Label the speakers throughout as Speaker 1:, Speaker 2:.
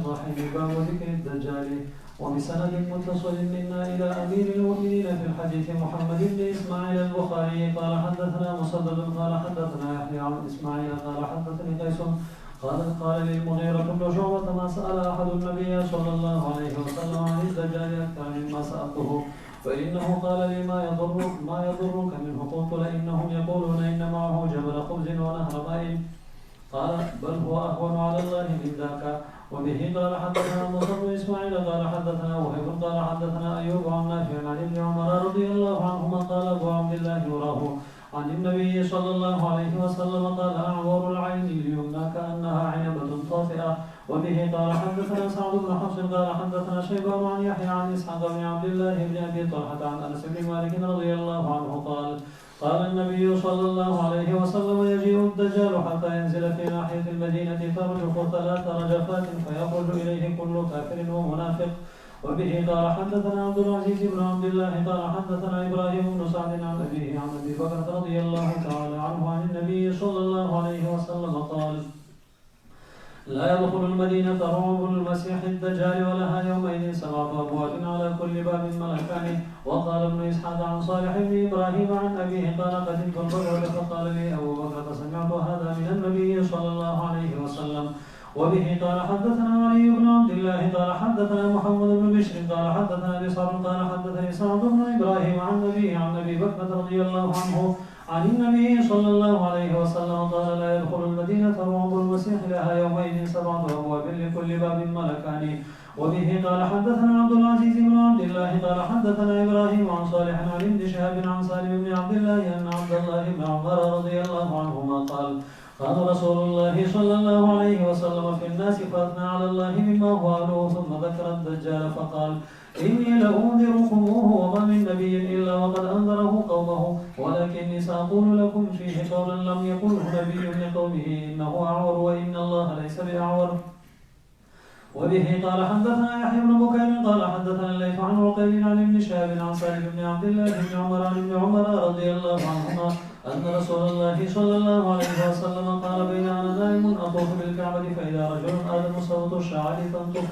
Speaker 1: الرحيم باب ذكر الدجال وبسند متصل منا إلى أمير المؤمنين في الحديث محمد بن إسماعيل البخاري قال حدثنا مسدد قال حدثنا يحيى عن إسماعيل قال حدثني قيس قال للمغيرة بن شعبة ما سأل أحد النبي صلى الله عليه وسلم عن الدجال أكثر مما سألته فإنه قال لي ما يضرك منه قلت لإنهم يقولون إن معه جبل خبز ونهر ماء قال بل هو أهون على الله من ذاك. وبه قال حدثنا موسى بن إسماعيل قال حدثنا وهيب قال حدثنا أيوب عن نافع عن ابن عمر رضي الله عنهما قال أبو عبد الله يراه عن النبي صلى الله عليه وسلم قال أعور العين اليمنى كأنها عنبة طافئة. وبه قال حدثنا سعد بن حفص قال حدثنا شيبان عن يحيى عن إسحاق بن عبد الله بن أبي طلحة عن أنس بن مالك رضي الله عنه قال النبي صلى الله عليه وسلم يجيء الدجال حتى ينزل في ناحية المدينة ترجف 3 رجفات فيخرج إليه كل كافر ومنافق. وبه قال حدثنا عبد العزيز بن عبد الله قال حدثنا إبراهيم بن سعد عن أبيه عن أبي بكر رضي الله تعالى عنه عن النبي صلى الله عليه وسلم قال لا يدخل المدينة رعب المسيح الدجال ولها يومئذ 7 أبواب على كل باب ملكان. وقال ابن إسحاق عن صالح بن إبراهيم عن أبيه قال قدمت الرجل فقال لي أبو بكر فسمعت هذا من النبي صلى الله عليه وسلم. وبه قال حدثنا علي بن عبد الله قال حدثنا محمد بن بشر قال حدثنا بصر قال حدثني سعد بن إبراهيم عن أبي بكر رضي الله عنه عن النبي صلى الله عليه وسلم قال لا يدخل المدينة رعب المسيح لها يومئذ 7 أبواب لكل باب ملكان. وبه قال حدثنا عبد العزيز بن عبد الله قال حدثنا إبراهيم عن صالح عن ابن شهاب عن سالم بن عبد الله أن عبد الله بن عمر رضي الله عنهما قال رسول الله صلى الله عليه وسلم في الناس فأثنى على الله مما هو أهله ثم ذكر الدجال فقال إني لأنذركموه وما من نبي إلا وقد أنذره قومه ولكني سأقول لكم فيه قولا لم يقله نبي لقومه إنه أعور وإن الله ليس بأعور. وبه قال حدثنا يحيى بن بكير قال حدثنا الليث عن عقيل عن ابن شهاب عن سالم بن عبد الله بن عمر عن ابن عمر رضي الله عنهما أن رسول الله صلى الله عليه وسلم قال بين أنا نائم أطوف بالكعبة فإذا رجل آدم صوت الشعر تنطق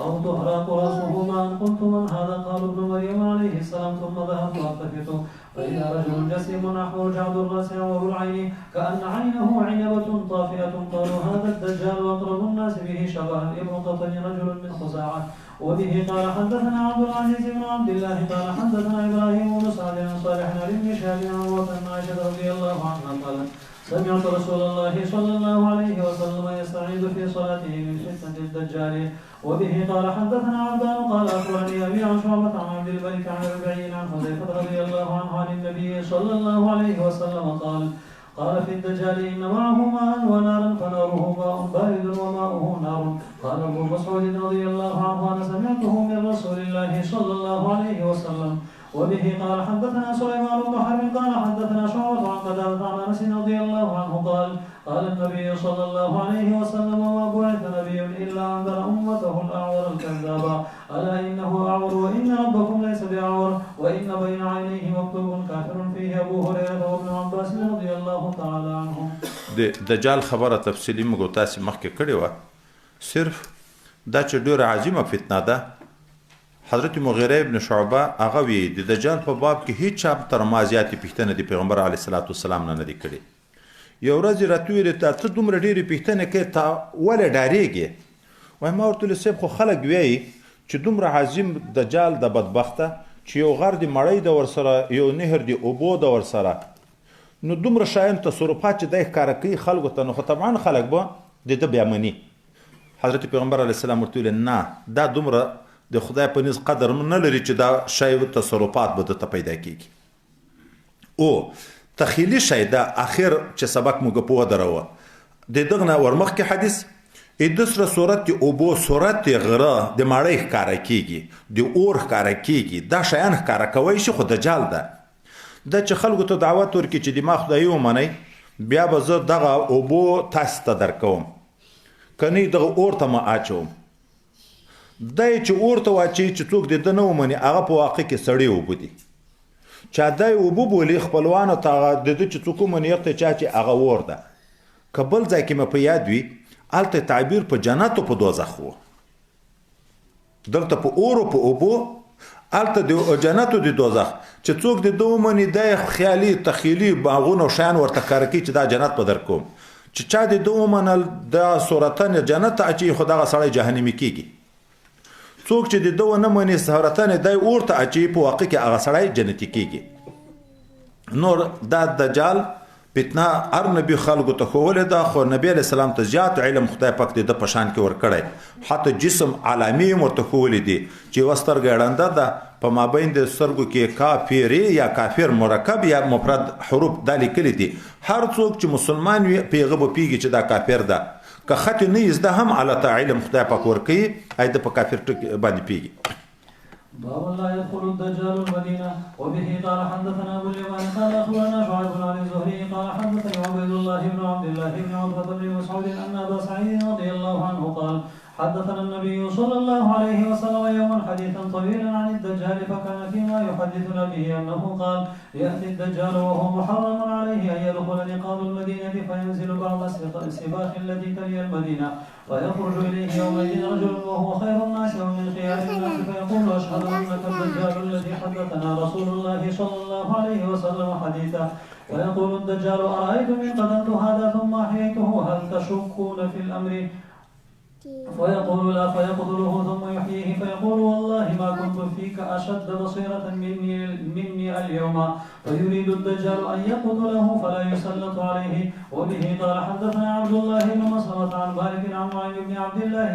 Speaker 1: أو تهرق رأسه ما أن قلت من هذا قال ابن مريم عليه السلام ثم ذهبت ألتفت فإذا رجل جسيم نحو جعد الرأس عور العين كأن عينه عنبة طافئة قالوا هذا الدجال وأقرب الناس به شبها ابن قطن رجل من خزاعة. وبه قال حدثنا عبد العزيز بن عبد الله قال حدثنا إبراهيم بن سعد عن صالح عن ابن شهاب عن عائشة رضي الله عنها قالت سمعت رسول الله صلى الله عليه وسلم يستعيذ في صلاته من فتنة الدجال. وبه قال حدثنا عبدان قال أخبرني أبي عن شعبة عن عبد الملك عن ربيعين عن حذيفة رضي الله عنه عن النبي صلى الله عليه وسلم قال في الدجال إن معه ماء ونارا فناره ماء بارد وماؤه نار. قال أبو مسعود رضي الله عنه أنا سمعته من رسول الله صلى الله عليه وسلم. وبه قال حدثنا سليمان بن حرب قال حدثنا شعبة عن قتادة عن أنس رضي الله عنه قال النبي صلى الله عليه وسلم وما بعث نبي إلا أنذر أمته الأعور الكذاب ألا إنه أعور وإن ربكم ليس بأعور وإن بين عينيه مكتوب كافر فيه أبو هريرة وابن عباس رضي الله تعالى عنهم.
Speaker 2: د دجال خبره تفصیلی موږ تاسو مخکې کړې وه صرف دا چې ډېره عظیمه فتنه ده. حضرت مغیره ابن شعبه هغه وی د دجال په باب کې هیڅ چا تر ما زیاتې پوښتنه د پیغمبر علیه الصلاة والسلام نه دی کړې. یو ورځ راته ویلې ته دومره ډېرې پوښتنې کوې ته ولې ډارېږې؟ وایي ما ورته ویلې صاحب خو خلک وایي چې دومره عظیم دجال د بدبخته چې یو غر د مړۍ د ورسره یو نهر د اوبو د ورسره نو دومره شیان تصرفات چې دی ښکاره کوي خلکو ته نو خو طبعا خلک به د ده بیا مني. حضرت پیغمبر علیه السلام ورته ویلې نه دا دومره د خدای په نزد قدر نه لري چې دا شی تصرفات به دته پیدا کیږي. او تخیلي شی دا اخر چې سبق موږ په ودروه د دغه نه ورمخکې حدیث ادسره صورت اوبو صورت غره د مړۍ ښکاره کیږي د اور ښکاره کیږي دا شیان ښکاره کوی شي خو دجال ده دا چې خلکو ته دعوت ورکړي چې دماغ خدایي ومنئ بیا به زه دغه اوبو تاسو ته درکوم کنی دغه اور ته ما اچوم. دی چې اور ته واچوي چې څوک د ده نه ومني هغه په واقع کې سړې اوبه دي. چا دی اوبه بولي خپلوانو ته هغه د ده چې څوک ومني یخته چا چې هغه اور ده. که بل ځای کې مې په یاد وي هلته تعبیر په جنت او په دوزخ و. دلته په اور او په اوبو، هلته د جنت او د دوزخ چې څوک د ده ومني دی خیالي تخیلي باغونه او شیان ورته ښکاره کوي چې دا جنت به در کوم. چې چا د ده ومنل دا صورتن جنت ته اچوي خو دغه سړی جهنمي کېږي. څوک چې د ده ونه مني صورتن دی اور ته اچوي په واقع کې هغه سړی جنتي کېږي. نور دا دجال فتنه هر نبی خلکو ته ښوولې ده، خو نبی علیه السلام ته زیات علم خدای پاک د ده په شان کې ورکړی. حتی جسم علامې هم ورته ښوولې دي چې یوه سترګه ړنده ده، په مابین د سترګو کې کافرې یا کافر مرکب یا مفرد حروف دا لیکلي دي. هر څوک چې مسلمان وي په هغه به پوهېږي چې دا کافر ده. که خط نه یې زده هم الله ته علم خدای پاک ورکوي، ای ده په کافر ټکي باندې پوهېږي.
Speaker 1: باب لا يدخل الدجال المدينة. وبه قال حدثنا أبو اليمان قال أخبرنا شعيب عن الزهري قال حدثني عبيد الله بن عبد الله بن عتبة بن مسعود أن أبا سعيد رضي الله عنه قال حدثنا النبي صلى الله عليه وسلم يوما حديثا طويلا عن الدجال، فكان فيما يحدثنا به أنه قال يأتي الدجال وهو محرم عليه أن يدخل نقاب المدينة فينزل بعض السباق التي تلي المدينة، ويخرج إليه يومئذ رجل وهو خير الناس ومن خيار الناس فيقول أشهد أنك الدجال الذي حدثنا رسول الله صلى الله عليه وسلم حديثا. ويقول الدجال أرأيتم إن قتلت هذا ثم أحييته هل تشكون في الأمر؟ فيقول لا، فيقتله ثم يحييه فيقول والله ما كنت فيك أشد بصيرة مني اليوم. فيريد الدجال أن يقتله فلا يسلط عليه. وبه قال حدثنا عبد الله بن مسلمة عن مالك عن معين بن عبد الله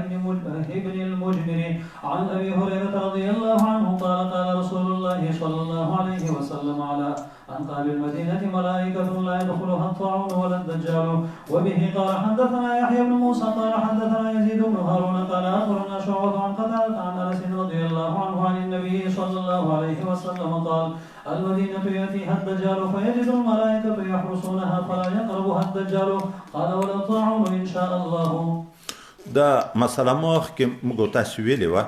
Speaker 1: بن المجمر عن أبي هريرة رضي الله عنه قال قال رسول الله صلى الله عليه وسلم على أنقاب المدينة ملائكة لا يدخلها الطاعون ولا الدجال. وبه قال حدثنا يحيى بن موسى قال حدثنا يزيد بن هارون قال أخبرنا شعبة عن قتادة عن أنس رضي الله عنه عن النبي صلى الله عليه وسلم قال المدينة يأتيها الدجال فيجد الملائكة يحرسونها فلا يقربها الدجال قال ولا الطاعون إن شاء الله.
Speaker 2: دا مسله مخکې موږ تاسو ویلې وه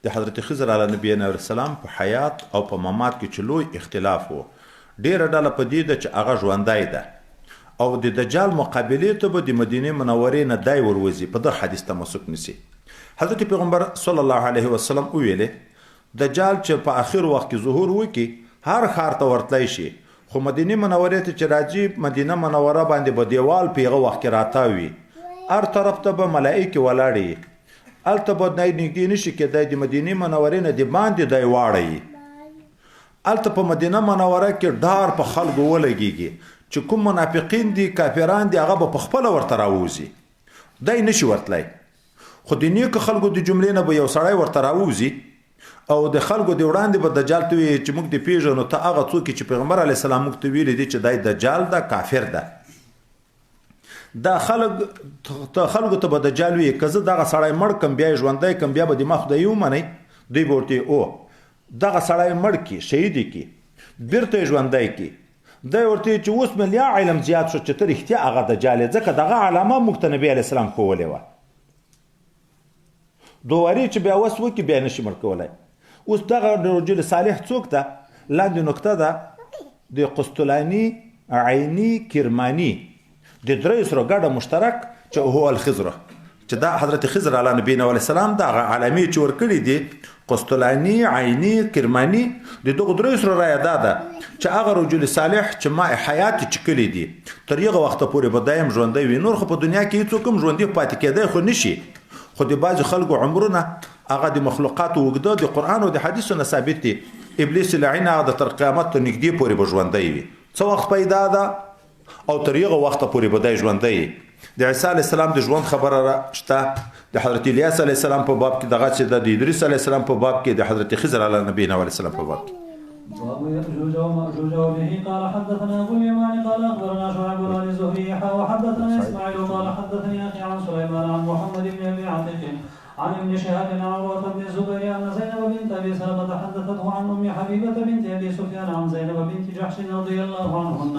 Speaker 2: د حضرت خضر علیه نبی السلام په حیات او په ممات کې چې لوی اختلاف و. ډیره ډله په دې ده چې هغه ژوندی ده او د دجال مقابلې ته به د مدینې منورې نه دی وروځي، په ده حدیث تمسک نیسي. حضرت پیغمبر صلی الله علیه وسلم وویلې دجال چې په آخر وخت کې ظهور وکړي هر ښار ته ورتلی شي، خو مدینې منورې ته چې راځي مدینه منوره باندې به دیوال په هغه وخت کې راتاو وي، هر طرف ته به ملایکې ولاړې وي، هلته به دی نږدې نشي کېدی، د مدینې منورې نه د باندې دی واړه وي. هلته په مدینه منوره کې ډار په خلکو ولګېږي چې کوم منافقین دي کافران دي هغه به په خپله ورته راووځي، دی نشي ورتلی. خو د نیکو خلکو د جملې نه به یو سړی ورته راووځي او د خلکو د وړاندې به دجال ته وایي چې موږ دې پېژنو، ته هغه څوک چې پیغمبر علیه السلام موږ ته ویلي دي چې دی دجال ده، کافر ده. دا خلکو ته به دجال وایي که زه دغه سړی مړ کم بیا یې ژوندی کم بیا به د ما خدایي ومنئ، دوی به ورته او دغه سړی مړ کړي شهید یې کړي بیرته یې ژوندی کړي. دی ورته چې اوس مې لا علم زیات شو چې ته رښتیا هغه دجال یې، ځکه دغه علامه موږ ته نبي علیه السلام ښوولې وه. دوواري چې بیا وس وکړي بیا نشي مړ کولی. اوس دغه رجل صالح څوک ده؟ لاندې نکته ده د قسطلاني عیني کرماني د درې سره ګډه مشترک چې هو الخضره چې دا حضرت خضر علیه نبینا علیه السلام دغه علامې چې ورکړي دي قسطلاني عیني کرماني د دغو درې سره رایه دا ده چې هغه رجل صالح چې ما حیات چکلی دي تر هغه وخته پورې به دایم ژوندی وي. نور خو په دنیا کې هېڅوک هم ژوندي پاتې کېدی خو نشي، خو د بعضې خلکو عمرونه هغه د مخلوقاتو اوږده د قرآن او د حدیثو نه ثابت دي. ابلیس لعین هغه د تر قیامت ته نږدې پورې به ژوندی وي، څه وخت پیدا ده او تر هغه وخته پورې به دی ژوندی وي. د عیسی علیه السلام د ژوند خبره شته، د حضرت الیاس علیه السلام په باب کې دغسې ده، د ادریس علیه السلام په باب کې، د حضرت خضر علیه نبینا علیه السلام په باب کې.
Speaker 1: باب يأجوج ومأجوج. وبه قال حدثنا أبو اليمان قال أخبرنا شعيب عن الزهري وحدثنا إسماعيل قال حدثني أخي عن سليمان عن محمد بن أبي عتيق عن ابن شهاب عن عروة بن الزبير أن زينب بنت أبي سلمة حدثته عن أم حبيبة بنت أبي سفيان عن زينب بنت جحش رضي الله عنهن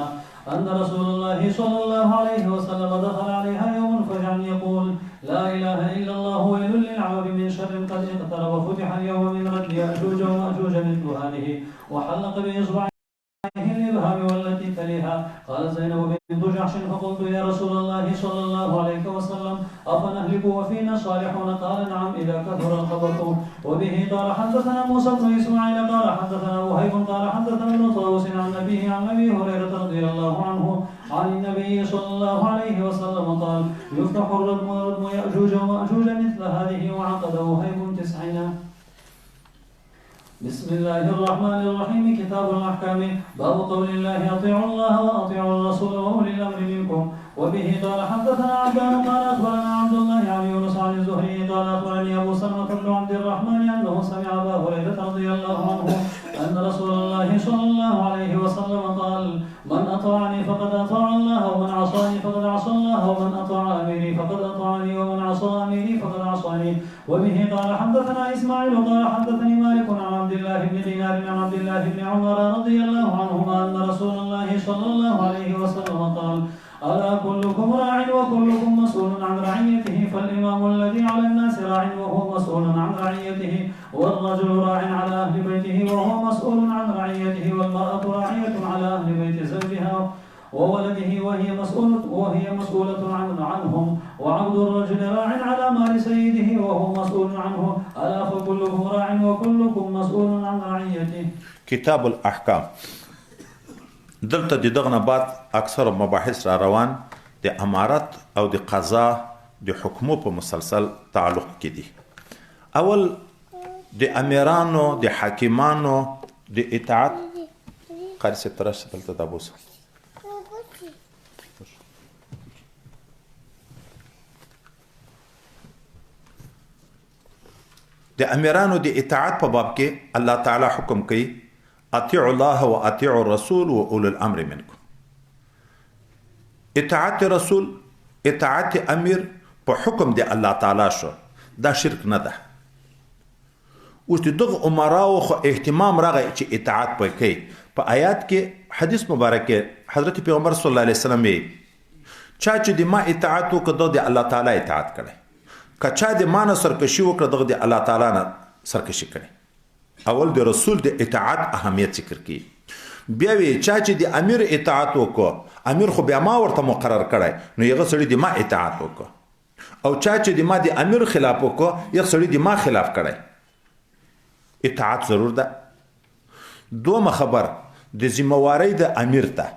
Speaker 1: أن رسول الله صلى الله عليه وسلم دخل عليها يوم فجعل يقول لا إله إلا الله ويل للعرب من شر قد اقترب فتح اليوم من رد يأجوج ومأجوج مثل هذه وحلق بإصبعه الإبهام والتي تليها. قال زينب بنت جحش فقلت يا رسول الله صلى الله عليه وسلم أفنهلك وفينا صالحون؟ قال نعم إذا كثر الخبث وبه قال حدثنا موسى بن إسماعيل قال حدثنا وهيب قال حدثنا ابن طاووس عن أبيه عن أبي هريرة رضي الله عنه عن النبي صلى الله عليه وسلم قال يفتح الردم يأجوج ومأجوج مثل هذه وعقد وهيب 90. بسم الله الرحمن الرحيم. كتاب الأحكام. باب قول الله أطيعوا الله وأطيعوا الرسول وأولي الأمر منكم. وبه قال حدثنا عبان قال أخبرنا عبد الله عن يونس عن الزهري قال أخبرني أبو سلمة بن عبد الرحمن أنه سمع أبا هريرة رضي الله عنه أن رسول الله صلى الله عليه وسلم قال من أطاعني فقد أطاع الله ومن عصاني فقد عصى الله ومن أطاع أميري فقد أطاعني ومن عصى أميري فقد عصاني. وبه قال حدثنا إسماعيل قال حدثني مالك عن عبد الله بن دينار عن عبد الله بن عمر رضي الله عنهما أن رسول الله صلى الله عليه وسلم قال ألا كلكم راع وكلكم مسؤول عن رعيته فالإمام الذي على الناس راع وهو مسؤول عن رعيته والرجل راع على أهل بيته وهو مسؤول عن رعيته والمرأة راعية على أهل بيت زوجها وولده وهي مسؤولة عنهم وعبد الرجل راع على مال سيده وهو مسؤول عنه ألا فكلكم راع وكلكم مسؤول عن رعيته.
Speaker 2: کتاب الاحکام. دلته د دغه نه بعد اکثر مباحث را روان د امارت او د قضا د حکمو په مسلسل تعلق کې دي. اول د امیرانو د حاکمانو د اطاعت قاری سے ترش دلته دا بوس د امیرانو د اطاعت په باب کې الله تعالی حکم کوي اطیعوا الله و اطیعوا الرسول و اولو الامر منکم. اطاعت رسول اطاعت امیر په حکم دی الله تعالی شو، دا شرک نه ده. اوس دغه عمراو خو اهتمام راغی چې اطاعت پې کوي. په آیات کې حدیث مبارک کې حضرت پیغمبر صلی الله علیه وسلم چا چې د ما اطاعت وکړ د الله تعالی اطاعت کړي، که چا د ما نه سرکشي وکړه دغه د الله تعالی نه سرکشي کړي. اول د رسول د اطاعت اهمیت ذکر کی، بیا وی چا چې د امیر اطاعت وکړو، امیر خو بیا ما ورته مقرر کړی نو یغه سړی د ما اطاعت وکړو، او چا چې د ما د امیر خلاف وکړو یغه سړی د ما خلاف کړی. اطاعت ضرور ده. دومره خبر د ذمہواری د امیر ته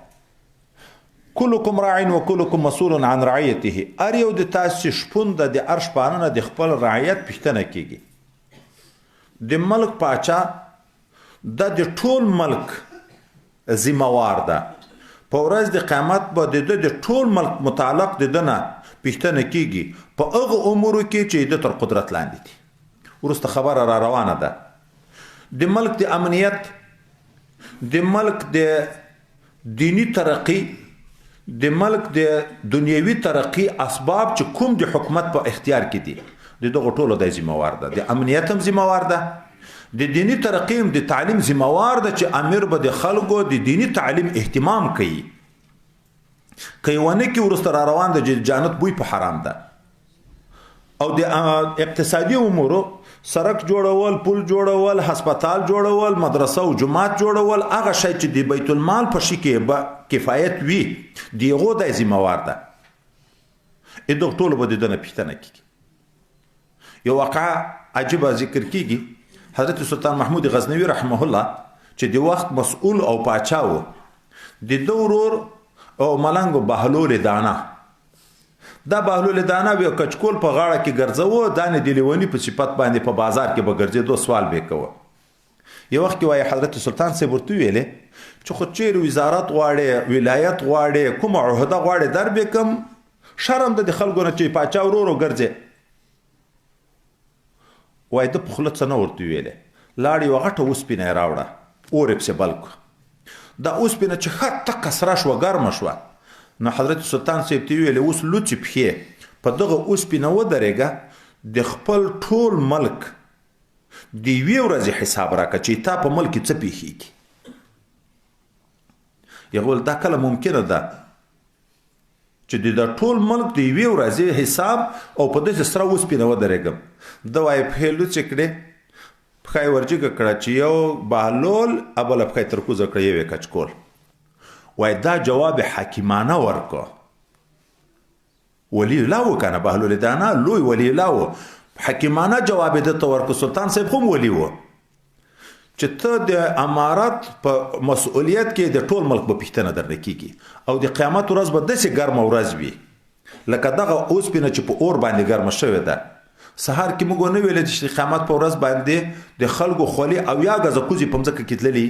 Speaker 2: کلکم راع و کلکم مسؤول عن رعیته. ار یو د تاسو شپون د ارش پانه د خپل رعیت پښتنه کیږي. د ملک پاچا د ټول ملک ذمہوار ده. په ورځ د قیامت به د ټول ملک متعلق د دنه پښتنه کیږي په هغه امور کې چې د تر قدرت لاندې دي. ورسته خبره را روانه ده. د ملک د امنیت، د ملک د دینی ترقی، د ملک د دنیوي ترقی اسباب چې کوم د حکومت په اختیار کې دي د دغه ټولو د ذمہوار ده. د امنیت هم ذمہوار ده، د دینی ترقی هم د تعلیم ذمہوار ده چې امیر به د خلکو د دینی تعلیم اهتمام کوي. کوي ونه کې ورسته را روان د جنت بوی په حرام ده. او د اقتصادي امورو سړک جوړول، پل جوړول، هسپتال جوړول، مدرسه او جماعت جوړول، هغه شی چې د بیت المال په شي کې به کفایت وي دیغه د ذمہوار ده. دغه ټولو به د نه پښتنه کیږي. یو واقعه عجیبه ذکر کیږي. حضرت سلطان محمود غزنوی رحمه الله چې د وخت مسؤول او پاچا و، د دورور او ملنګ بهلول دانا، دا بهلول دانا به کچکول په غاړه کې ګرځاوه، دانه د لیونی په صفت باندې په بازار کې به ګرځېدو، سوال به کوه. یو وخت کې وایي حضرت سلطان صاحب ورته ویلې چې خو چیرې وزارت غواړې، ولایت غواړې، کومه عهده غواړې در به کم، شرم د خلکو نه چې پاچا ورورو ګرځي. وای د پخله څه نه ورته ویلې، لاړې یوه غټه اوسپنه یې راوړه، اور یې پسې بل کړه. دا اوسپنه چې ښه تکه سره شوه، ګرمه شوه، نو حضرت سلطان صاحب ته ویلې اوس لوڅې پښې په دغه اوسپنه ودرېږه، د خپل ټول ملک د یوې ورځې حساب راکړه چې تا په ملک کې څه پېښېږي. یې ویل دا کله ممکنه ده چې د ټول ملک د یوې ورځې حساب او په داسې سره اوسپنه ودرېږم. ده وایي پښې لوڅې کړې، پښه یې ورجګه کړه چې یو بهلول بله پښه یې ترکوزه کړه، یو یې کچکول. وایي دا جواب حکیمانه ورکړه. ولی الله و کنه، بهلول دانا لوی ولی الله و، حکیمانه جواب یې درته ورکړ. سلطان صاحب خو ولي و چې ته د امارت په مسؤلیت کې د ټول ملک به پوښتنه درنه کیږي او د قیامت ورځ به داسې ګرمه ورځ وي لکه دغه اوسپنه چې په اور باندې ګرمه شوې ده. سهار کې موږ ونه ویل چې د قیامت په ورځ باندې د خلکو خولې او یا غزه کوزي په مځکه کې تللي.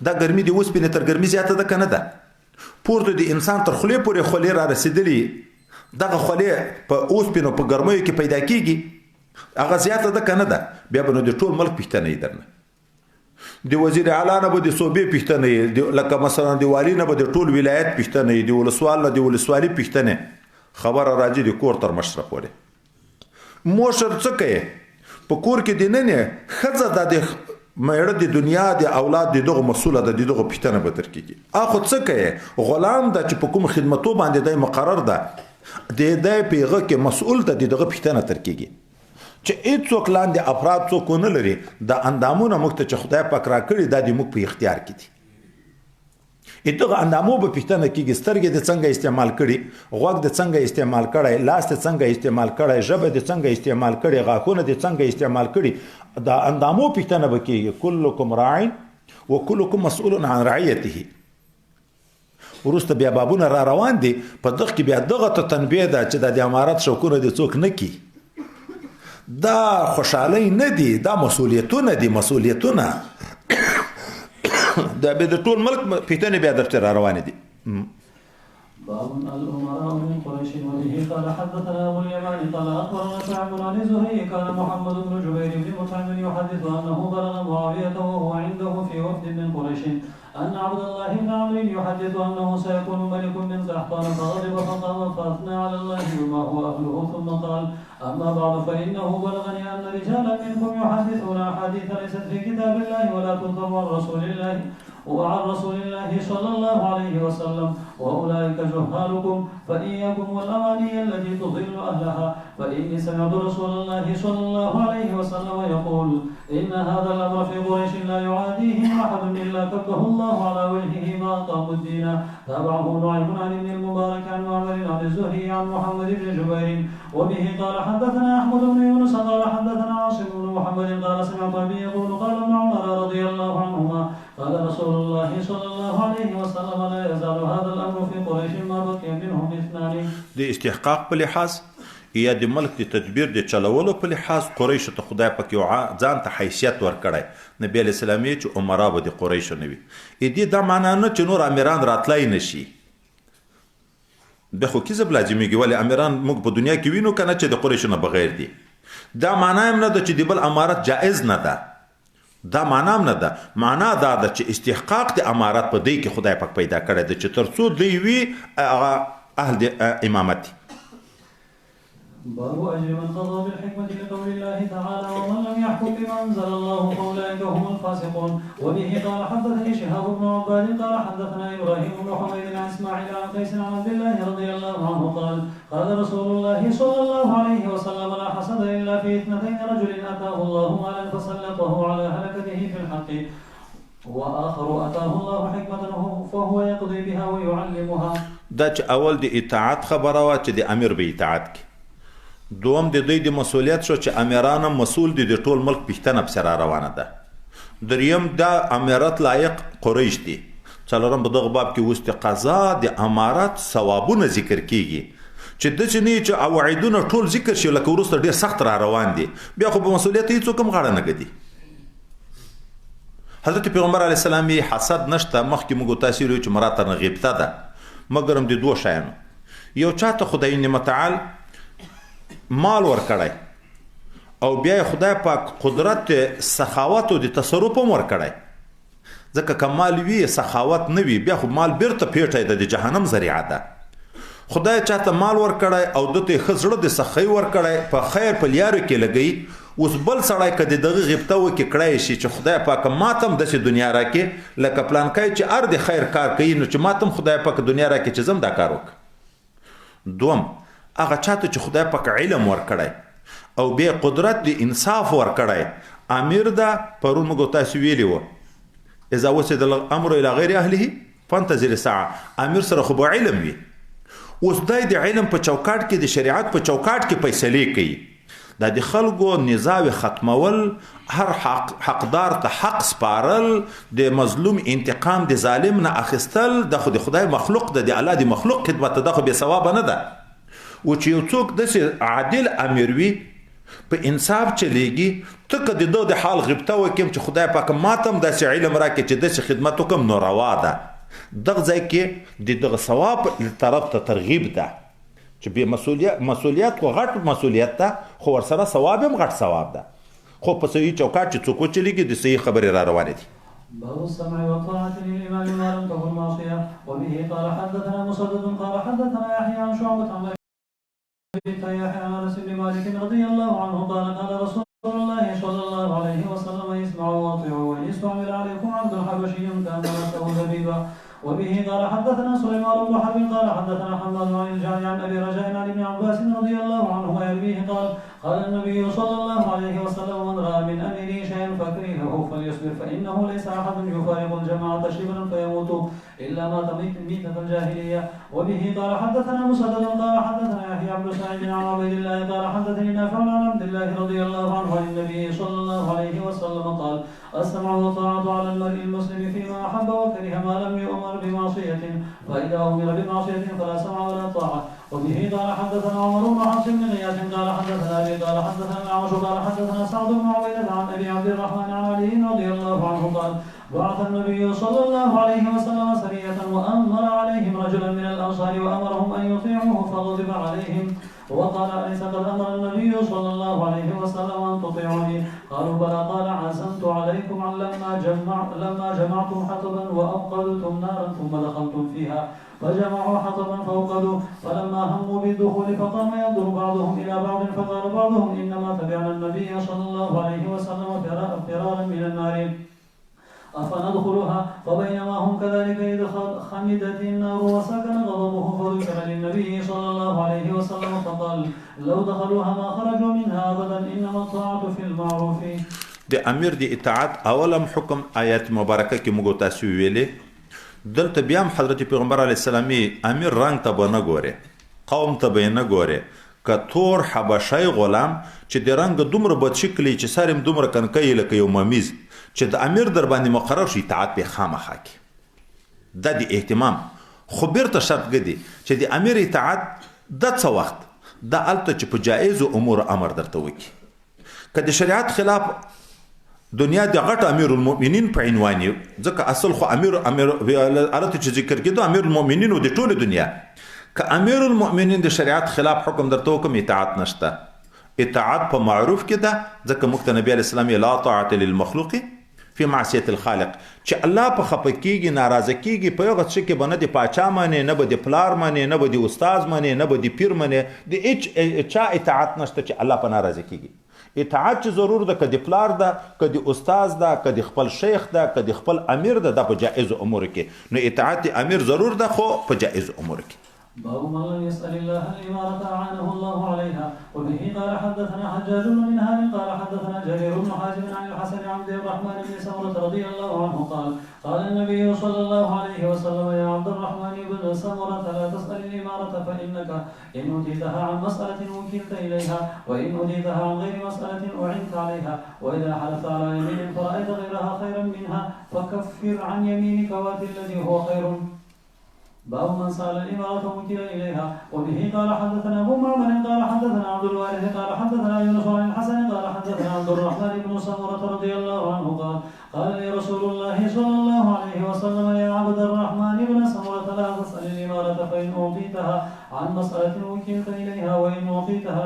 Speaker 2: دا ګرمي د اوسپنې تر ګرمي زیاته ده که نه ده؟ پورته د انسان تر خولې پورې خولې را رسېدلي. دغه خولې په اوسپنو په ګرمیو کې پیدا کېږي، هغه زیاته ده که نه ده؟ بیا به نو د ټول ملک پوښتنه یې درنه، د وزیر اعلی نه به د صوبې پوښتنه یې، لکه مثلا د والي نه به د ټول ولایت پوښتنه یې، د ولسوال نه د ولسوالي پوښتنه. خبره راځي د کور تر مشره پورې. مشر څه کوي؟ په کور کې دننه ښځه دا د مېړه د دنیا د اولاد د دغه مسؤله ده، د دغه پوښتنه به تر کېږي. اخو څه کوي؟ غلام ده چې په کوم خدمتو باندې دی مقرر ده، د دی په هغه کې مسؤل ده، د دغه پوښتنه تر کېږي. چې هېڅوک لاندې افراد څوک ونه لري، دا اندامونه موږ ته چې خدای پاک راکړي دا د موږ په اختیار کې دي. دغه اندامو به پوښتنه کېږي، سترګې د څنګه استعمال کړي، غوږ د څنګه استعمال کړی، لاس د څنګه استعمال کړی، ژبه د څنګه استعمال کړي، غاښونه د څنګه استعمال کړي. دا اندامو پوښتنه به کېږي. کلکم راع وکلکم مسؤول عن رعیته. وروسته بیا بابونه را روان دي. په دغه کې بیا دغه ته تنبیه ده چې د امارت شوقونه دې څوک نه کي. دا خوشحالي نه دي، دا مسؤلیتونه دي، مسؤلیتونه. دا به د ټول ملک پوښتنې بیا درته را روانې دي.
Speaker 1: باب الأمراء من قريش وبه قال حدثنا أبو اليمان قال أخبرنا شعب عن الزهري كان محمد بن جبير بن مطعم يحدث أنه بلغ معاوية وهو عنده في وفد من قريش أن عبد الله بن عمرو يحدث أنه سيكون ملك من قحطان فغضب فقام فأثنى على الله بما هو أهله ثم قال أما بعد فإنه بلغني أن رجالا منكم يحدثون أحاديث ليست في كتاب الله ولا تذكر عن رسول الله صلى الله عليه وسلم وأولئك جهالكم فإياكم والأماني التي تضل أهلها فإني سمعت رسول الله صلى الله عليه وسلم يقول إن هذا الأمر في قريش لا يعاديه أحد إلا كبه الله على وجهه ما أقاموا الدين. تابعه نعيم عن ابن المبارك عن معمر عن الزهري عن محمد بن جبير وبه قال حدثنا أحمد بن يونس قال حدثنا عاصم بن محمد قال سمعت أبي يقول قال ابن عمر رضي الله عنهما قال رسول الله صلى الله عليه وسلم لا يزال هذا الأمر في قريش ما بقي منهم اثنان.
Speaker 2: د استحقاق په لحاظ یا د ملک د تدبیر د چلولو په لحاظ قریشو ته خدای پاک یو ځان ته حیثیت ورکړی. نبی علیه السلام یې چې عمرا به د قریشو نه وي. دې دا معنا نه چې نور امیران راتلای نشي. د خو کذب لازمیږي، ولې امیران موږ په دنیا کې وینو کنه چې د قریشو نه بغیر دي. دا معنا هم نه ده چې د بل امارت جائز نه ده. دا معنا هم نه ده. معنا دا ده چې استحقاق د امارت په دی کې خدای پاک پیدا کړی ده چې تر څو دی وي اهل د امامت.
Speaker 1: باب أجر من قضى بالحكمة لقول الله تعالى ومن لم يحكم بما أنزل الله فأولئك هم الفاسقون. وبه قال حدثني شهاب بن عباد قال حدثنا إبراهيم بن حميد عن إسماعيل عن قيس عن عبد الله رضي الله عنه قال قال رسول الله صلى الله عليه وسلم لا حسد إلا في اثنتين رجل أتاه الله مالا فسلطه على هلكته في الحق وآخر أتاه الله حكمة فهو يقضي بها ويعلمها.
Speaker 2: دا چې اول د اطاعت خبره وه چې د امیر به اطاعت کې. دوم د دوی د مسؤلیت شو چې امیران هم مسؤل دي، د ټول ملک پوښتنه پسې را روانه ده. دریم دا امیرت لایق قریش دي. څلورم په دغه باب کې اوس د قضا د امارت ثوابونه ذکر کیږي چې داسې نه چې اوعیدونه ټول ذکر شي لکه وروسته ډېر سخت را روان دي، بیا خو په مسؤلیت هېڅوک هم غاړه نه ږدي. حضرت پیغمبر علیه السلام یې حسد نشته. مخکې موږ تاسې ویلو چې مراد ترنه غیبته ده، مګر هم د دوه شیانو. یو چاته خدای متعال مال ورکړی او بیا خدای پاک قدرت سخاوت او د تصرف هم ورکړی. ځکه که مال وي سخاوت نه وي بیا خو مال بیرته پیټی ده، د جهنم ذریعه ده. خدای چاته مال ورکړی او دته ښه زړه د سخی ورکړی، په خیر په لیارو کې لګوي. اوس بل سړی که د دغه غیبته وکړي کړی شي چې خدای پاک ماته هم داسې دنیا راکړي لکه پلانکی چې هر د خیر کار کوي، نو چې ماته هم خدای پاک دنیا راکړي چې زه هم دا کار وکړم. دوم هغه چاته چې خدای پاک علم ورکړی او بیا قدرت د انصاف ورکړی. امیر ده پرون موږ تاسو ویلي وو اذا وسد الامر الى غیر اهله فانتظر الساعه. امیر سره خو به علم وي. اوس دی د علم په چوکاټ کې د شریعت په چوکاټ کې فیصلې کوي. دا د خلکو نزاع ختمول، هر حقدار ته حق سپارل، د مظلوم انتقام د ظالم نه اخیستل، د خو د خدای مخلوق ده، د الله د مخلوق خدمت ده، خو بې ثوابه نه ده. و چې یو څوک داسې عادل امیر وي، په انصاف چلیږي، ته که د ده د حال غبطه وکړم چې خدای پاک ماته هم داسې علم راکړي چې داسې خدمت وکړم، نو روا ده. دغه ځای کې د دغه ثواب طرف ته ترغیب ده چې بې مسؤلیت خو غټ مسؤلیت ده، خو ورسره ثواب هم غټ ثواب ده. خو په صحیح چوکاټ چې څوک وچلیږي د صحیح خبرې را روانې دي.
Speaker 1: باب السمع والطاعة للإمام ما لم تكن معصية. وبه قال حدثنا مسدد قال حدثنا يحيى عن شعبة عن يحيى عن أنس بن مالك رضي الله عنه قال قال رسول الله صلى الله عليه وسلم اسمعوا واطيعوا وإن يستعمل عليكم عبد حبشي كان له زبيبا. وبه قال حدثنا سليمان بن حرب قال حدثنا حماد عن الجعد عن ابي رجاء عن ابن عباس رضي الله عنهما يرويه قال قال النبي صلى الله عليه وسلم من راى من امره شيئا فكرهه فليصبر فانه ليس احد يفارق الجماعه شبرا فيموت الا مات ميتة الجاهليه. وبه قال حدثنا مسدد قال حدثنا يحيى بن سعيد عن عبيد الله قال حدثني نافع عن عبد الله رضي الله عنه عن النبي صلى الله عليه وسلم قال السمع والطاعة على المرء المسلم فيما أحب وكره ما لم يؤمر بمعصية، فإذا أمر بمعصية فلا سمع ولا طاعة. وبه قال حدثنا عمر بن حفص بن غياث قال حدثنا أبي قال حدثنا الأعمش قال حدثنا سعد بن عبيدة عن أبي عبد الرحمن عن علي رضي الله عنه قال بعث النبي صلى الله عليه وسلم سرية وأمر عليهم رجلا من الأنصار وأمرهم أن يطيعوه فغضب عليهم وقال أليس قد أمر النبي صلى الله عليه وسلم أن تطيعوني؟ قالوا بلى. قال عزمت عليكم عن لما جمعتم حطبا وأوقدتم نارا ثم دخلتم فيها فجمعوا حطبا فأوقدوا فلما هموا بالدخول فقام ينظر بعضهم إلى بعض فقال بعضهم إنما تبعنا النبي صلى الله عليه وسلم فرارا من النار أفندخلها؟ فبينما هم كذلك إذ خمدت النار وسكن غضبه فذكر للنبي صلى الله عليه وسلم فقال لو دخلوها ما خرجوا منها أبدا إنما الطاعة في المعروف.
Speaker 2: د امیر د اطاعت اولم حکم آیات مبارکه کې موږ تاسو ویلې، دلته بیا هم حضرت پیغمبر علیه السلام امیر رنګ ته به نه ګوري، قوم ته به نه ګوري، که تور حبشی غلام چې د رنګ دومره بد شکلی چې سر یې دومره کنکۍ لکه یو ممیز چې د امیر در باندې مقرر شي اطاعت به خامخا کې، دا د اهتمام. خو بیرته شرط ګدي چې د امیر اطاعت د څه وخت دا الته چې په جایز امور امر درته وکړي، که د شریعت خلاف دنیا د غټ امیر المؤمنین په عنوان یو، ځکه اصل خو امیر الته چې ذکر کېدو امیر المؤمنین د ټوله دنیا، که امیر المؤمنین د شریعت خلاف حکم درته وکم اطاعت نشته. اطاعت په معروف کې ده، ځکه موږ ته نبی علیه السلام لا طاعت للمخلوق فی معصیت الخالق، چې الله په خفه کېږي ناراضه کېږي په یو څه کې به نه د پاچا منې، نه به د پلار منې، نه به د استاذ منې، نه به د پیر منې، د هیڅ چا اطاعت نشته چې الله په ناراضه کېږي. اطاعت چې ضرور ده، که د پلار ده، که د استاذ ده، که د خپل شیخ ده، که د خپل امیر ده، دا په جائز امور کې، نو اطاعت امیر ضرور ده خو په جائز امور کې.
Speaker 1: باب من لم يسأل الله الإمارة أعانه الله عليها. وبه قال حدثنا حجاج بن منهال قال حدثنا جرير بن حازم عن الحسن عن عبد الرحمن بن سمرة رضي الله عنه قال قال النبي صلى الله عليه وسلم يا عبد الرحمن بن سمرة لا تسأل الإمارة فإنك إن أوتيتها عن مسألة وكلت إليها وإن أوتيتها عن غير مسألة أعنت عليها وإذا حلفت على يمين فرأيت غيرها خيرا منها فكفر عن يمينك وات الذي هو خير. باب من سأل الإمارة وكل إليها. وبه قال حدثنا أبو معمر قال حدثنا عبد الوارث قال حدثنا يونس عن الحسن قال حدثنا عبد الرحمن بن سمرة رضي الله عنه قال لي رسول الله صلى الله عليه وسلم يا عبد الرحمن بن سمرة لا تسأل الإمارة فإن أعطيتها عن مسألة وكلت إليها وإن أعطيتها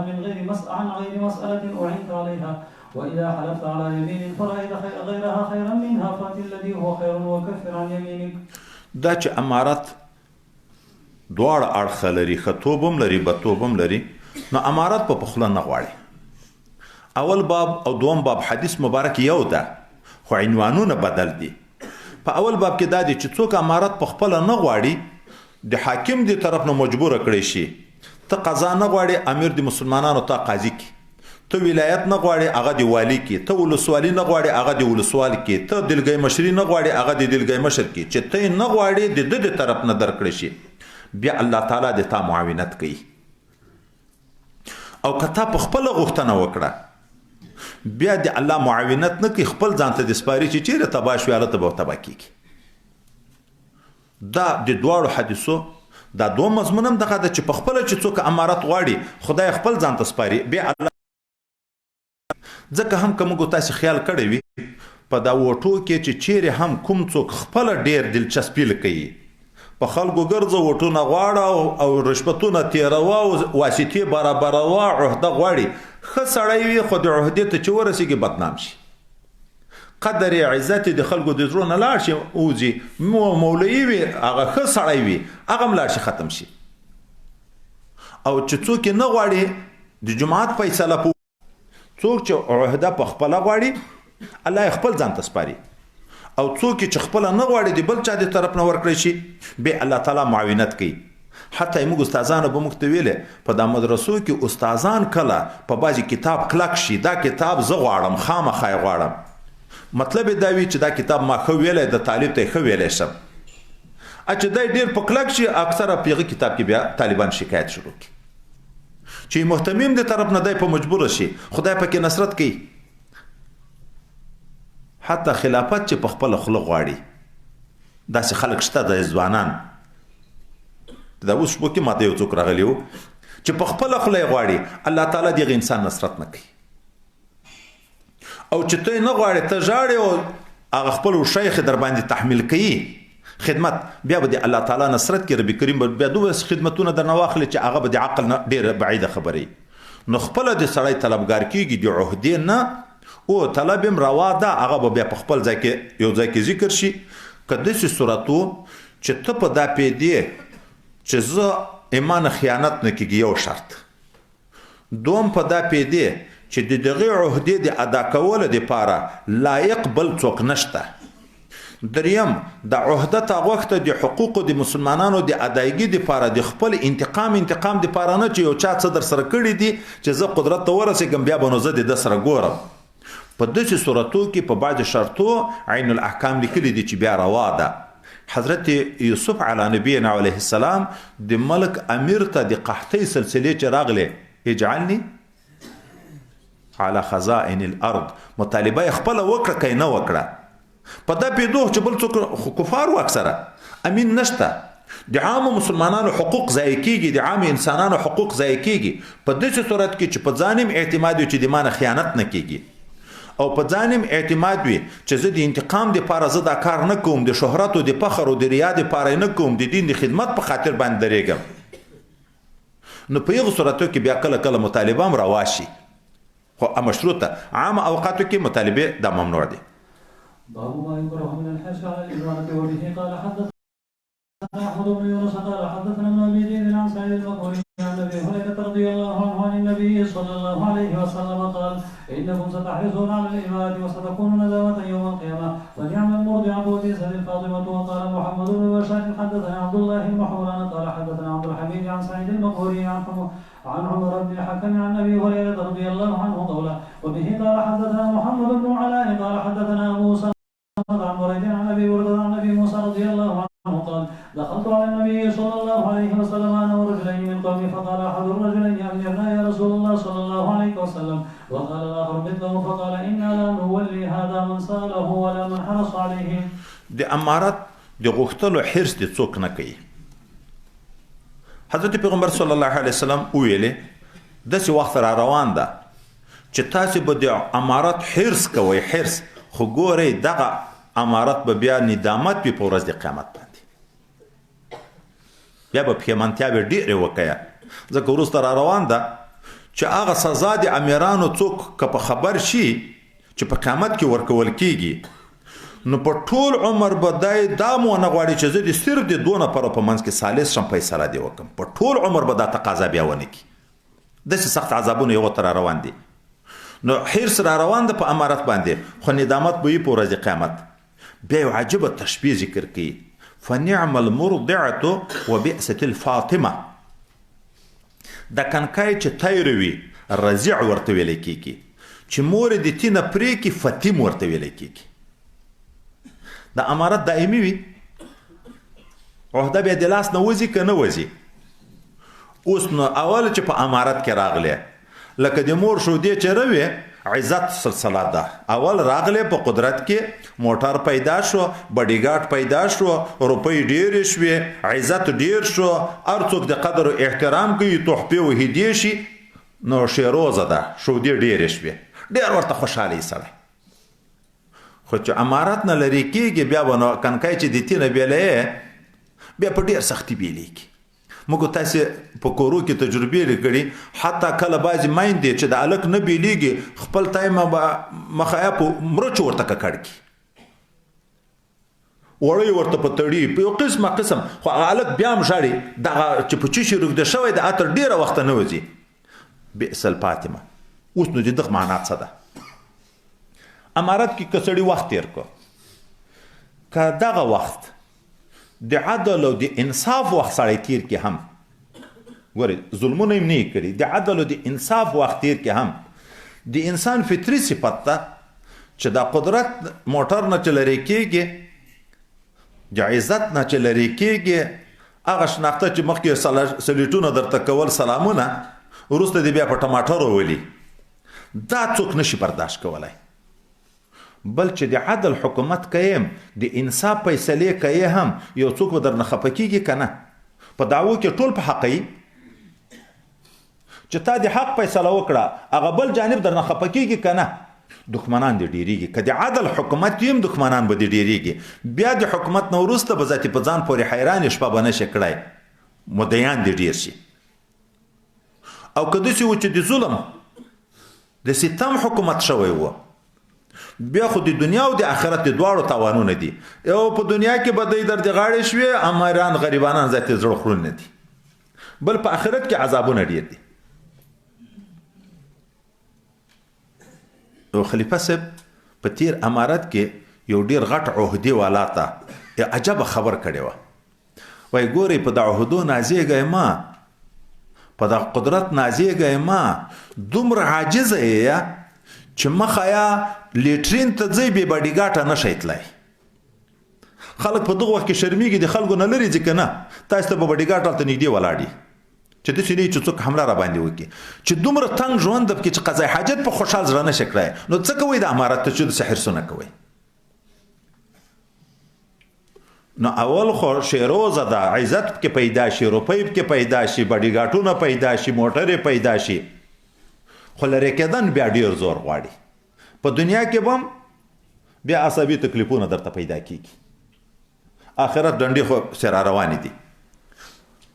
Speaker 1: عن غير مسألة أعنت عليها وإذا حلفت على يمين فرأيت غيرها خيرا منها فأت الذي هو خير وكفر عن يمينك.
Speaker 2: دا چې امارت دواړه اړخه لري، ښه هم لري بدتوب هم لري، نو امارت په پخله نه غواړي. اول باب او دوم باب حدیث مبارک یو ده خو عنوانونه بدل دي. په اول باب کې دا دی چې څوک امارت په خپله نه غواړي، د حاکم دی طرف نه مجبوره کړی شي، ته قضا نه غواړي امیر د مسلمانانو ته قاضي کی، ته ولایت نه غواړي هغه د والی کی، ته ولسوالي نه غواړي هغه د ولسوال کی، ته دلګۍ مشري نه غواړي هغه د دلګۍ مشر کی، چې ته نه غواړي د طرف نه درکړی شي، بیا الله تعالی د تا معاونت کوي. او که تا په خپله غوښتنه وکړه بیا د الله معاونت نه کوي خپل ځان ته د سپاري چې چیرې تباه شوي هلته به تباه کېږي دا د دواړو حدیثو دا دوه مضمون هم دغه ده چې په خپله چې څوک امارت غواړي خدای خپل ځان ته سپاري بیا الله ځکه هم که موږ تاسې خیال کړی وي په دا وټو کې چې چیرې هم کوم څوک خپله ډېر دلچسپي کوي په خلکو ګرځه وټونه غواړه او رشوتونه تېروه او واسطې برابروه عهده غواړي ښه سړی وي خو د عهدې ته چې ورسېږي بدنام شي قدر عزت د خلکو د زړونه لاړ شي اوځي مولوي وي هغه ښه سړی وي هغه هم لاړ شي ختم شي او چې څوک یې نه غواړي د جماعت فیصله څوک چې عهده په خپله غواړي الله یې خپل ځان ته سپاري او څوک چې خپله نه غواړي د بل چا د طرف نه ورکړی شي بیا الله تعالی معاونت کوي حتی موږ استادانو به موږ ته ویلې په دا مدرسو کې استادان کله په بعضې کتاب کلک شي دا کتاب زه غواړم خامخا یې غواړم مطلب یې دا وي چې دا کتاب ما ښه ویلی د طالب ته یې ښه ویلی شم چې دی ډېر په کلک شي اکثره په هغه کتاب کې بیا طالبان شکایت شروع کړي چې محتمیم د طرف نه دی په مجبوره شي خدای پکې نصرت کوي حتی خلافت چې په خپله خوله غواړي داسې خلک شته د ځوانان دا اوس شپو کې ماته یو څوک راغلی و چې په خپله خوله یې غواړي الله تعالی د هغه انسان نصرت نه کوي او چې ته نه غواړې ته ژاړې او هغه خپل شیخ در باندې تحمیل کوي خدمت بیا به د الله تعالی نصرت کې رب کریم بیا دوه خدمتونه درنه واخلي چې هغه به د عقل نه ډېره بعیده خبرې نو خپله د سړی طلبګار کېږي د عهدې نه او طلب هم روا ده هغه به بیا په خپل ځای کې یو ځای کې ذکر شي که داسې صورتو چې ته په دا پیدې چې زه ایمان خیانت نه کېږي یو شرط دوم په دا پیدې چې د دغې عهدې د ادا کولو دپاره لایق بل څوک نشته دریم د عهده تا غوښته د حقوقو د مسلمانانو د ادایګي دپاره د خپل انتقام دپاره نه چې یو چا څه در سره کړي دي چې زه قدرت ته ورسېږم بیا به نو زه د ده سره ګورم په داسې صورتو کې په بعضې شرطو عین الاحکام لیکلي دي چې بیا روا ده حضرت یوسف علی نبینا علیه السلام د ملک امیر ته د قحطۍ سلسلې چې راغلې اجعلني على خزائن الارض مطالبه یې خپله وکړه که یې نه وکړه په دا پیدو چې بل څوک کفار و اکثره امین نشته د عامو مسلمانانو حقوق ضایع کېږي د عامو انسانانو حقوق ضایع کېږي په داسې صورت کې چې په ځان هم اعتماد وي چې د مانه خیانت نه کېږي او په ځان هم اعتماد وي چې زه د انتقام دپاره زه دا کار نه کوم د شهرت او د فخر او د ریا دپاره یې نه کوم د دین د خدمت په خاطر باندې درېږم نو په هغو صورتو کې بیا کله کله مطالبه هم روا شي خو مشروطه عامه اوقاتو کې مطالبه دا ممنوع دي
Speaker 1: باب ما يكره من الحج على الإمارة وبه قال حدثنا أحمد بن يونس قال حدثنا ابن أبي ذئب عن سعيد المقبري عن أبي هريرة رضي الله عنه عن النبي صلى الله عليه وسلم قال إنكم ستحرصون على الإمارة وستكونون ندامة يوم القيامة فنعم المرضعة وبئست الفاطمة وقال محمد بن بشار حدثنا عبد الله المحوران قال حدثنا عبد الحميد عن سعيد المقبري عن عمر بن الحكم عن أبي هريرة رضي الله عنه قوله وبه قال حدثنا محمد بن علاء قال حدثنا موسى عن مريد عن ابي برده عن ابي موسى رضي الله عنه قال دخلت على النبي صلى الله عليه وسلم انا ورجلين من قومي فقال احد الرجلين امرنا يا رسول الله صلى الله عليه وسلم وقال الاخر مثله فقال انا لا نولي هذا من ساله ولا من حرص عليه
Speaker 2: د امارت د غختلو حرص د څوک نه کوي حضرت پیغمبر صلی الله علیه وسلم ویلي داسې وخت را روان ده چې تاسو به د امارت حرص کوئ حرص خو ګورئ دغه امارت به بیا ندامت وي په ورځ د قیامت باندې بیا به پښیمانتیا به ډېرې وکیه ځکه وروسته را روان ده چې هغه سزا د امیرانو څوک که په خبر شي چې په قیامت کې ورکول کیږي نو په ټول عمر به دی دا مو ونه غواړي چې زه د صرف د دوه نفرو په منځ کې ثالث شم فیصله دې وکړم په ټول عمر به دا تقاضا بیا ونه کړي داسې سخت عذابونه یې ورته را روان دي نو حرص را روان ده په امارت باندې خو ندامت به وي په ورځ قیامت بیا یو عجیبه تشبیه ذکر کوي فنعم المرضعة وبئست الفاطمه د کنکای چې تیر وي رضیع ورته ویلی کېږي چې مور د تینه پرې کې فتیم ورته ویلی کېږي د امارت دائمي وي عهده بیا د لاس نه وځي که نه وځي اوس نو اول چې په امارت کې راغلی لکه د مور شودې چې روي عزت سلسله ده اول راغلی په قدرت کې موټر پیدا شو بډیګارډ پیدا شو روپۍ ډېرې شوې عزت ډېر شو هر څوک د قدر و احترام کوي تحفې و هدیې شي نو شیروزه ده شودې ډېرې شوې ډېر ورته خوشحاله سړی خو چې امارت نه لرې کېږي بیا به نو کنکای چې د تینه بیلی بیا په ډېر سختي بیلیږي موږ تاسې په کورو کې تجربې لري حتی کله بعضې میندې چې د هلک نه بیلیږي خپل تایمه به مخه په مرچو ورته ککړ کړي وړی ورته په تړي په یو قسم خو هغه هلک بیا هم ژاړي دغه چې په چیشي روږده شوی د اتر ډېره وخته نه وځي بئس الفاتمه اوس نو د دغه معنا څه ده امارت کې که سړي وخت تېر کړو که دغه وخت د عدل او د انصاف وخت سړی تیر کې هم ګورئ ظلمونه یې نه کړي د عدل او د انصاف وخت تیر کې هم د انسان فطري صفت ده چې د قدرت موټر نه چې لرې کېږي د عزت نه چې لرې کېږي هغه شناخته چې مخکې سلیټونه درته کول سلامونه وروسته دې بیا په ټماټرو ولي دا څوک نشي برداشت کولی بل چې د عدل حکومت کویم د انصاف فیصلې کوي هم یو څوک به درنه خفه کېږي که نه په دعوو کې ټول په حقه چې تا د حق فیصله وکړه هغه بل جانب درنه خفه کېږي که نه دښمنان دې ډېرېږي که د عدل حکومت وي هم دښمنان به دې ډېرېږي بیا د حکومت نه وروسته به ذاتې په ځان پورې حیران شپه به نشي کړی مدعیان دې ډېر شي او که داسې و چې د ظلم د ستم حکومت شوی و بیا خو د دنیا او د آخرت د دواړو تاوانونه دي یو په دنیا کې به دوی در د غاړې شوې امیران غریبانان ذاتې زړه خورونه دي بل په آخرت کې عذابونه ډېر دي او خلیفه صاحب په تیر امارت کې یو ډېر غټ عهدې والا ته عجبه خبر کړې وه وایي ګورئ په د عهدو نازېږی ما په د قدرت نازېږی ما دومره عاجزه یې چې مخه یا لیټرین ته ځئ بې باډیګاټه نه شئ تللی خلک په دغه وخت کې شرمیږي د خلکو نه لرې ځي که نه تاسو ته به باډیګاټ هلته نږدې ولاړ چې داسې نه چې څوک حمله را باندې وکړي چې دومره تنګ ژوند کې چې قضای حاجت په خوشحال زړه نه شي کړی نو څه کوئ د امارت ته چې داسې حرصونه کوئ نو اول خو شیروزه ده عزت پکې پیدا شي روپۍ پکې پیدا شي باډیګاټونه پیدا شي موټرې پیدا شي خو لرې کېدن بیا ډېر زور غواړي په دنیا کې به هم بیا عصبي تکلیفونه درته پیدا کېږي آخرت ډنډې خو سره روانې دي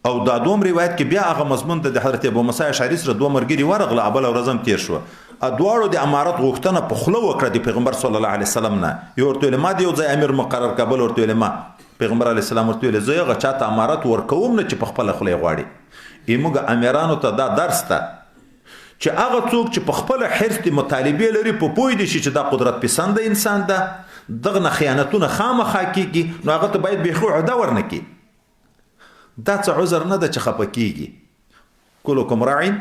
Speaker 2: او دا دوم روایت کې بیا هغه مضمون ته د حضرت ابو موسی اشعري سره دوه ملګري ورغله بله ورځ هم تېر شوه دواړو د امارت غوښتنه په خوله وکړه د پیغمبر صلی الله علیه وسلم نه یو ورته ویلې ما د یو ځای امیر مقرر کړه بل ورته ویلې ما پیغمبر علیه السلام ورته ویلې زه هغه چاته امارت ورکوم نه چې په خپله خوله یې غواړي موږ امیرانو ته دا درس ته چې هغه څوک چې په خپله حرص د مطالبې لري په پوه دي شي چې دا قدرت پسنده انسان ده دغه نه خیانتونه خامخا کېږي نو هغه ته باید بیخي عهده ورنه کړي دا څه عذر نه ده چې خفه کېږي کلکم راعین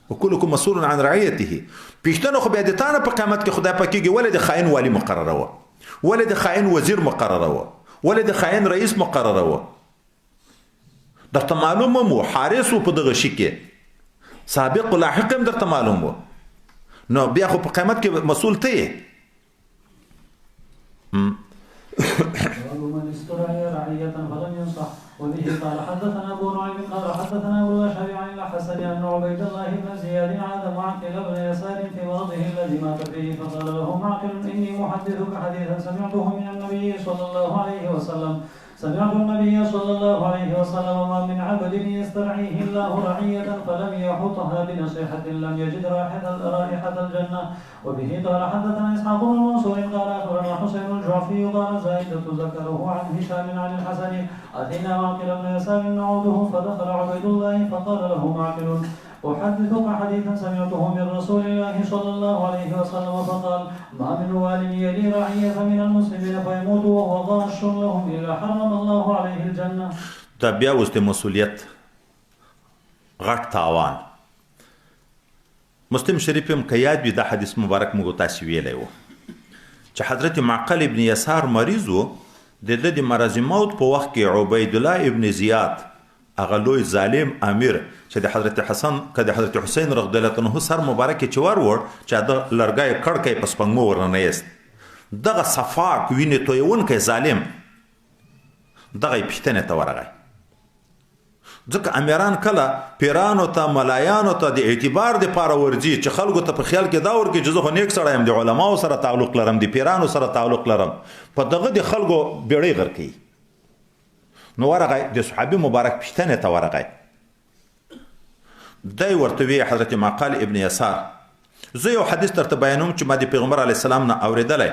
Speaker 2: وکلکم مسؤول عن رعیته پښتنه خو بیا د تا نه په قیامت کې خدای پاک کېږي ولې د خاین والي مقرره وه ولې د خاین وزیر مقرره وه ولې د خاین رئیس مقرره وه درته معلوم هم و حارس و په دغه شي کې سابق و لاحق هم درته معلوم و نو بیا خو په قیامت کې مسؤول ته یې
Speaker 1: ومن استرعي رعية فلم ينصح وبه قال حدثنا ابو نعيم قال حدثنا ابو الاشعري عن الحسن ان عبيد الله بن زياد عاد معقل بن يسار في مرضه الذي مات فيه فقال له معقل اني محدثك حديثا سمعته من النبي صلى الله عليه وسلم سمعت النبي صلى الله عليه وسلم ما من عبد يسترعيه الله رعية فلم يحطها بنصيحة لم يجد رائحة الجنة وبه قال حدثنا إسحاق بن منصور قال أخبرنا حسين الجعفي قال زائدة ذكره عن هشام عن الحسن أتينا معقل بن يسار نعوده فدخل عبيد الله فقال له معقل أحدثك حديثا سمعته من رسول الله صلى الله عليه وسلم فقال ما من وال يلي رعية من المسلمين فيموت وهو غاش لهم إلا حرم الله عليه الجنة.
Speaker 2: دا بیا اوس د مسؤلیت غټ تاوان مسلم شریف هم که یاد وي دا حدیث مبارک موږ تاسې ویلی و چې حضرت معقل ابن یسار مریض و د ده د مرض موت په وخت کې عبید الله ابن زیاد هغه لوی ظالم امیر چې د حضرت حسن که د حضرت حسین رضی الله عنه سر مبارک چې وروړ چې د لرګی کړکۍ په سپنګمو ورننه یست دغه صفاک وینې تویونکی ظالم دغه یې پوښتنې ته ورغی ځکه امیران کله پیرانو ته ملایانو ته د اعتبار دپاره ورځي چې خلکو ته په خیال کې دا ورکړي چې زه خو نیک سړی یم د علماو سره تعلق لرم د پیرانو سره تعلق لرم په دغه د خلکو بیړۍ غر کوي نو ورغی د صحابي مبارک پوښتنې ته ورغی دی ورته وی حضرت معقل ابن یسار زه یو حدیث درته بیانوم چې ما د پیغمبر علیه السلام نه اورېدلی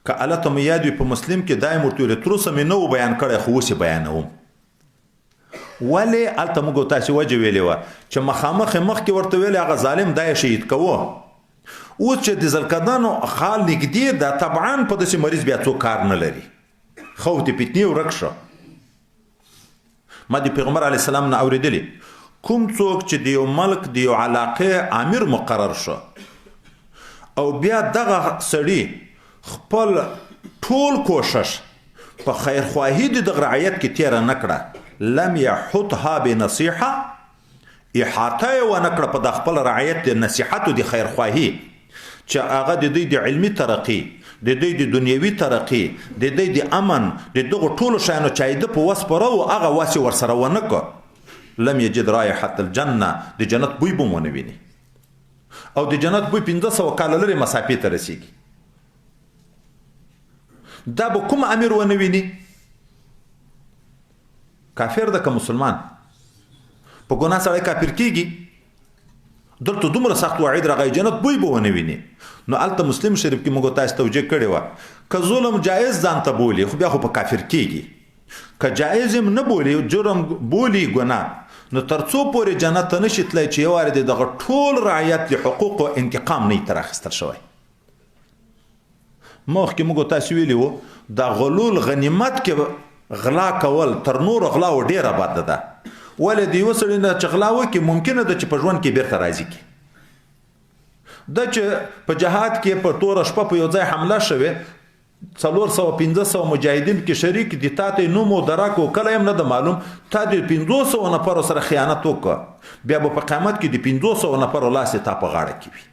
Speaker 2: که الله ته مې یاد وي په مسلم کې دا یې ورته ویلې تر اوسه مې نه و بیان کړی خو اوس یې بیانوم ولې هلته موږ تاسې وجه ویلې وه چې مخامخ یې مخکې ورته ویلې هغه ظالم دا یې شهید کوه اوس چې د زلکدانو خال نږدې ده طبعا په داسې مریض بیا څوک کار نه لري خوف د فتنې ورک شه ما د پیغمبر علیه السلام نه اورېدلي کوم څوک چې د یو ملک د یو علاقې امیر مقرر شو او بیا دغه سړي خپل ټول کوشش په خیرخواهي د دغه رعیت کې تیره نه کړه لم یحطها بنصیحه احاطه یې ونه کړه په د خپل رعیت د نصیحتو د خیرخواهي چې هغه د دوی د علمي ترقي د دوی د دنیوي ترقي د دوی د امن د دغو ټولو شیانو چې د په وس پوره و هغه وس یې ورسره ونه کړ لم یجد رایحة الجنه د جنت بوی به ونه ویني او د جنت بوی 1500 کاله لرې مسافې ته رسیږي دا به کوم امیر ونه ویني کافر ده که مسلمان په ګناه سړی کافر کیږي دلته دومره سخت وعید راغی جنت بوی به ونه ویني نو هلته مسلم شریف کې موږ تاسو توجیه کړې وه که ظلم جایز ځان ته بولي خو بیا خو په کافر کیږي که جایز هم نه بولي جرم بولي ګناه نو تر څو پورې جنت ته نشي تللی چې یو وارې د دغه ټول رعیت د حقوقو انتقام نه تر اخیستل شوی مخکې موږ تاسو ویلي وو د غلول غنیمت کې غلا کول تر نورو غلاو ډیره بده ده ولې د یو سړي نه چې غلا وکړي ممکنه ده چې په ژوند کې بیرته راځي کی ده چې په جهاد کې په توره شپه په یو ځای حمله شوې 400-500 مجاهدین کې شریک دي تا ته نوم او درک او کله هم نه ده معلوم تا د 500 نفرو سره خیانت وکړه بیا به په قیامت کې د 500 نفرو لاس تا په غاړه کې وي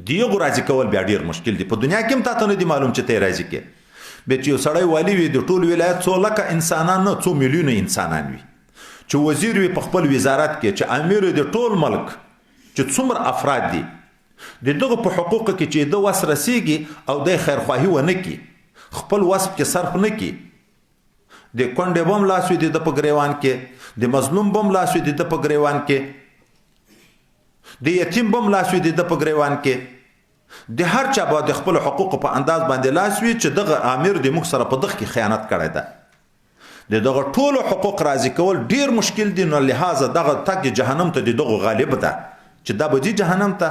Speaker 2: دیغه راضي کول بیا ډیر مشکل دی په دنیا کې هم تا ته نه دی معلوم چې ته راضي کې به چې یو سړی والی وي د ټول ولایت 100 لکه انسانان نه 2 میلیونه انسانان وي چې وزیر وي په خپل وزارت کې چې امیر د ټول ملک چې څومره افراد دي د دغه په حقوقو کې چې د وس رسیږي او د خیرخواهي ونه کی خپل وسب کې صرف نه کی د کونډې بم لاس وي د په ګریوان کې د مظلوم بم لاس وي د په ګریوان کې د یتیم بم لاس وي د په ګریوان کې د هر چا به د خپل حقوقو په انداز باندې لاس وي چې دغه امیر د موږ سره په دغه کې خیانت کړی ده د دغه ټولو حقوق راضي کول ډیر مشکل دي نو لهذا دغه تګ جهنم ته د دغه غالب ده چې دا به دي جهنم ته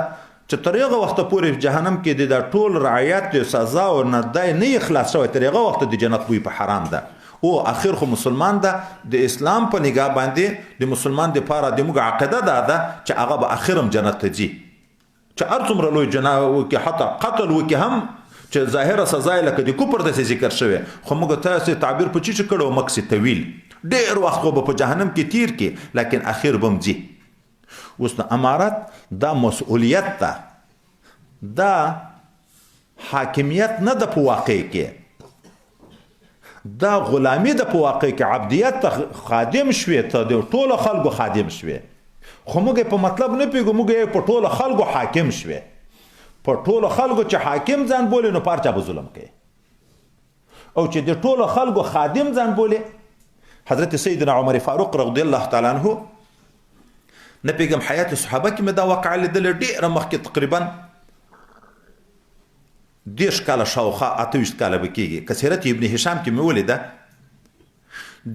Speaker 2: چې تر هغه وخته پورې جهنم کې د ټول رعایت سزا او نه دی نه اخلاص شوی تر هغه وخته د جنت بوی په حرام ده او اخر خو مسلمان ده د اسلام په نگاه باندې د مسلمان د پاره د موږ عقیده ده چې هغه به اخرم جنت ته ځي چې ارڅومره لوی جناه وکړي حتی قتل وکړي هم چې ظاهره سزا یې لکه د کفر داسې ذکر شوی خو موږ تاسې تعبیر په چی کړو مقصد طویل ډېر وخت خو به په جهنم کې تیر کې لیکن اخر به هم ځي اوس نو امارت دا مسؤلیت ده دا حاکمیت نه ده په واقع کې دا غلامی ده په واقع کې عبدیت ته خادم شوې ته د ټولو خلکو خادم شوې خو موږ په مطلب نه پیږو موږ په ټولو خلکو حاکم شوې په ټولو خلکو چې حاکم ځان بولي نو پارچا به ظلم کوي او چې د ټولو خلکو خادم ځان بولي حضرت سیدنا عمر فاروق رضی الله تعالی عنه نه پیغام حیات صحابه کې مې دا واقعه لیدلې ډېره مخکې تقریبا 10 کاله شاوخوا 28 کاله به کېږي که سیرت ابن هشام کې مې ولیده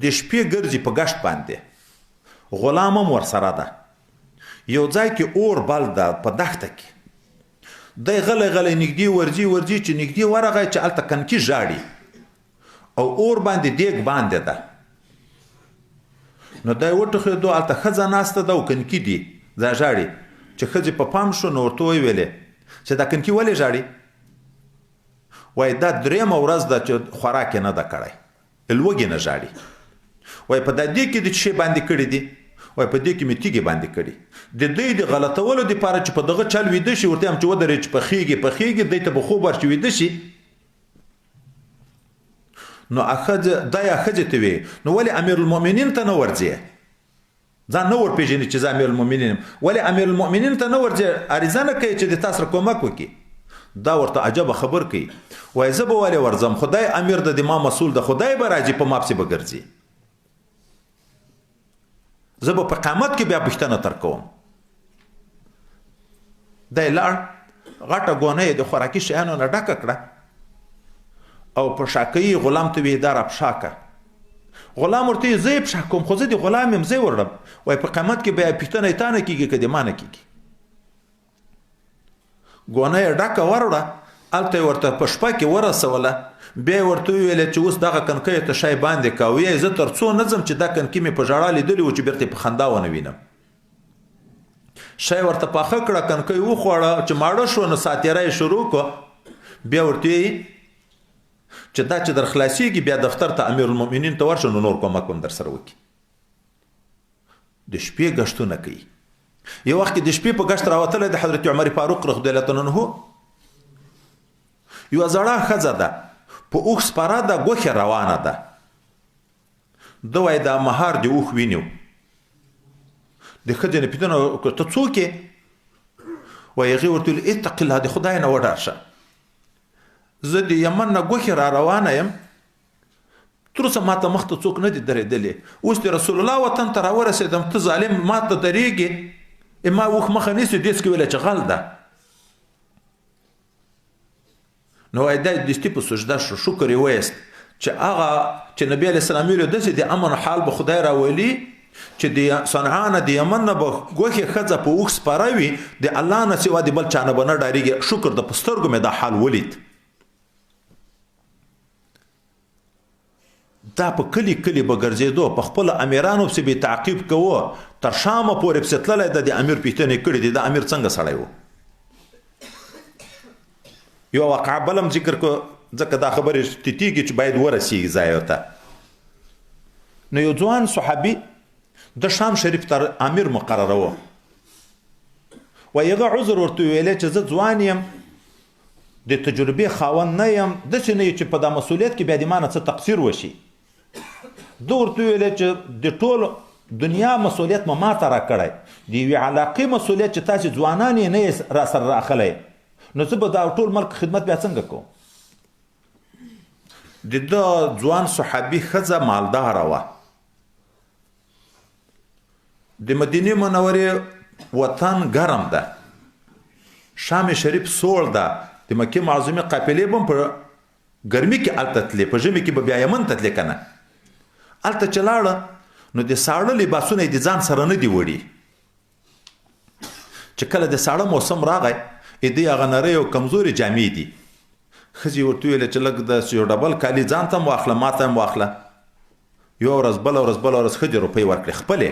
Speaker 2: د شپې ګرځي په ګشت باندې غلام هم ورسره ده یو ځای کې اور بل ده په دښته کې دی غلی غلی نږدې ورځي چې نږدې ورغی چې هلته کنکي ژاړي او اور باندې دیګ باندې ده نو دی وټوخېدو هلته ښځه ناسته ده او کنکي دي دا ژاړي چې ښځې په پام شو نو ورته وویلې چې دا کنکي ولې ژاړي وایي دا درېیمه ورځ ده چې خوراک یې نه ده کړی لوږې نه ژاړي وای په دې کې د شی باندې کړی دي وای په دې کې مې تیږي باندې کړی د دې د غلطولو لپاره چې په دغه چل ویده شي ورته هم چې ودرې چې پخېږي دې ته به خوب ورچې ویده شي نو دا یا ښځې ته وی نو ولې امیر المؤمنین ته نه ورځې ځان نه ورپېژنې چې زه امیر المؤمنین یم ولې امیر المؤمنین ته نه ورځې عریضه نه کوي چې د تا سره کومک وکړي دا ورته عجبه خبر کوي وای زه به ولې ورځم خدای امیر د ما مسؤل ده خدای به راځي په ما پسې به ګرځي زه به په قیامت کې بیا پوښتنه تر کوم دی لاړ غټه ګونه یې د خوراکي شیانو نه ډکه کړه او په شاکۍ غلام ته وی دا راپشا که غلام ورته یې زه یې پشا کوم خو زه د غلام یم زه یې وړم وایي په قیامت کې بیا پوښتنه یې تا نه کېږي که د ما نه کېږي ګونه یې ډکه وروړه هلته یې ورته په شپه کې ورسوله بیا یې ورته وویلې چې اوس دغه کنکۍ ته شی باندې که او یا زه تر څو نه ځم چې دا کنکي مې په ژړا لیدلي و چې بېرته په خندا ونه وینم شی ورته پاخه کړه کنکۍ وخوړه چې ماړه شو نو ساتیره یې شروع کړه بیا ورته ویې چې دا چې در خلاصېږي بیا دفتر ته امیر المؤمنین ته ورشه نو نور کومک هم در سره وکړي د شپې ګشتونه کوي یو وخت کې د شپې په ګشت راوتلی د حضرت عمر فاروق رضی الله عنه یوه زړه ښځه ده په اوښ سپاره ده ګوښې روانه ده ده وایي دا مهار د اوښ وینیو د ښځې نه پوښتنه وکړه ته څوک یې وایي هغې ورته ویل اتق الله د خدای نه وډار شه زه د یمن نه ګوښې را روانه یم تر اوسه ماته مخ ته څوک نه دي درېدلي اوس د رسول الله وطن ته راورسېدم ته ظالم ماته درېږې ما اوښ مخه نیسي دېس کې ویله چې غل ده نو وایي دا دستي په سجده شو شکر یې ویست چې هغه چې نبي علیه السلام ویلي داسې د امن حال به خدای راولي چې د صنعا نه د یمن نه به ګوښې ښځه په اوښ سپاره وي د الله نه سوا د بل چا نه به نه ډارېږي شکر د په سترګو مې دا حال ولید دا په کلی کلی به ګرځېدو په خپلو امیرانو پسې به تعقیب کوو تر شامه پورې پسې تللی د امیر پوښتنې کړې دي د امیر څنګه سړی و یو واقعه بلم ذکر کو ځکه دا خبرې تیږي چې باید ورسیږي ځای ته نو یو ځوان صحابي د شام شریف تر امیر مقرره و وایي هغه عذر ورته ویلی چې زه ځوان یم د تجربې خاوند نه یم داسې نه چې په دا مسؤلیت کې بیا د ما نه څه تقصیر وشي ده ورته ویلی چې د ټول دنیا مسؤلیت ما ته راکړی د یوې علاقې مسؤلیت چې تاسې ځوانان یې نه یې را سره راخلی نو زه به دا ټول ملک خدمت بیا څنګه کوم د ده ځوان صحابي ښځه مالداره وه د مدینې منورې وطن ګرم ده شام شریف سوړ ده د مکې معظمې قافلې به هم په ګرمي کې هلته تلې په ژمي کې به بیا یمن ته تلې که نه هلته چې لاړه نو د ساړه لباسونه یې د ځان سره نه دي وړي چې کله د ساړه موسم راغی دې هغه نرۍ او کمزورې جامې دي ښځې ورته ویلې چې لږ داسې یو ډبل کالي ځان ته هم واخله ما ته هم واخله یوه ورځ بله ورځ ښځې روپۍ ورکړې خپلې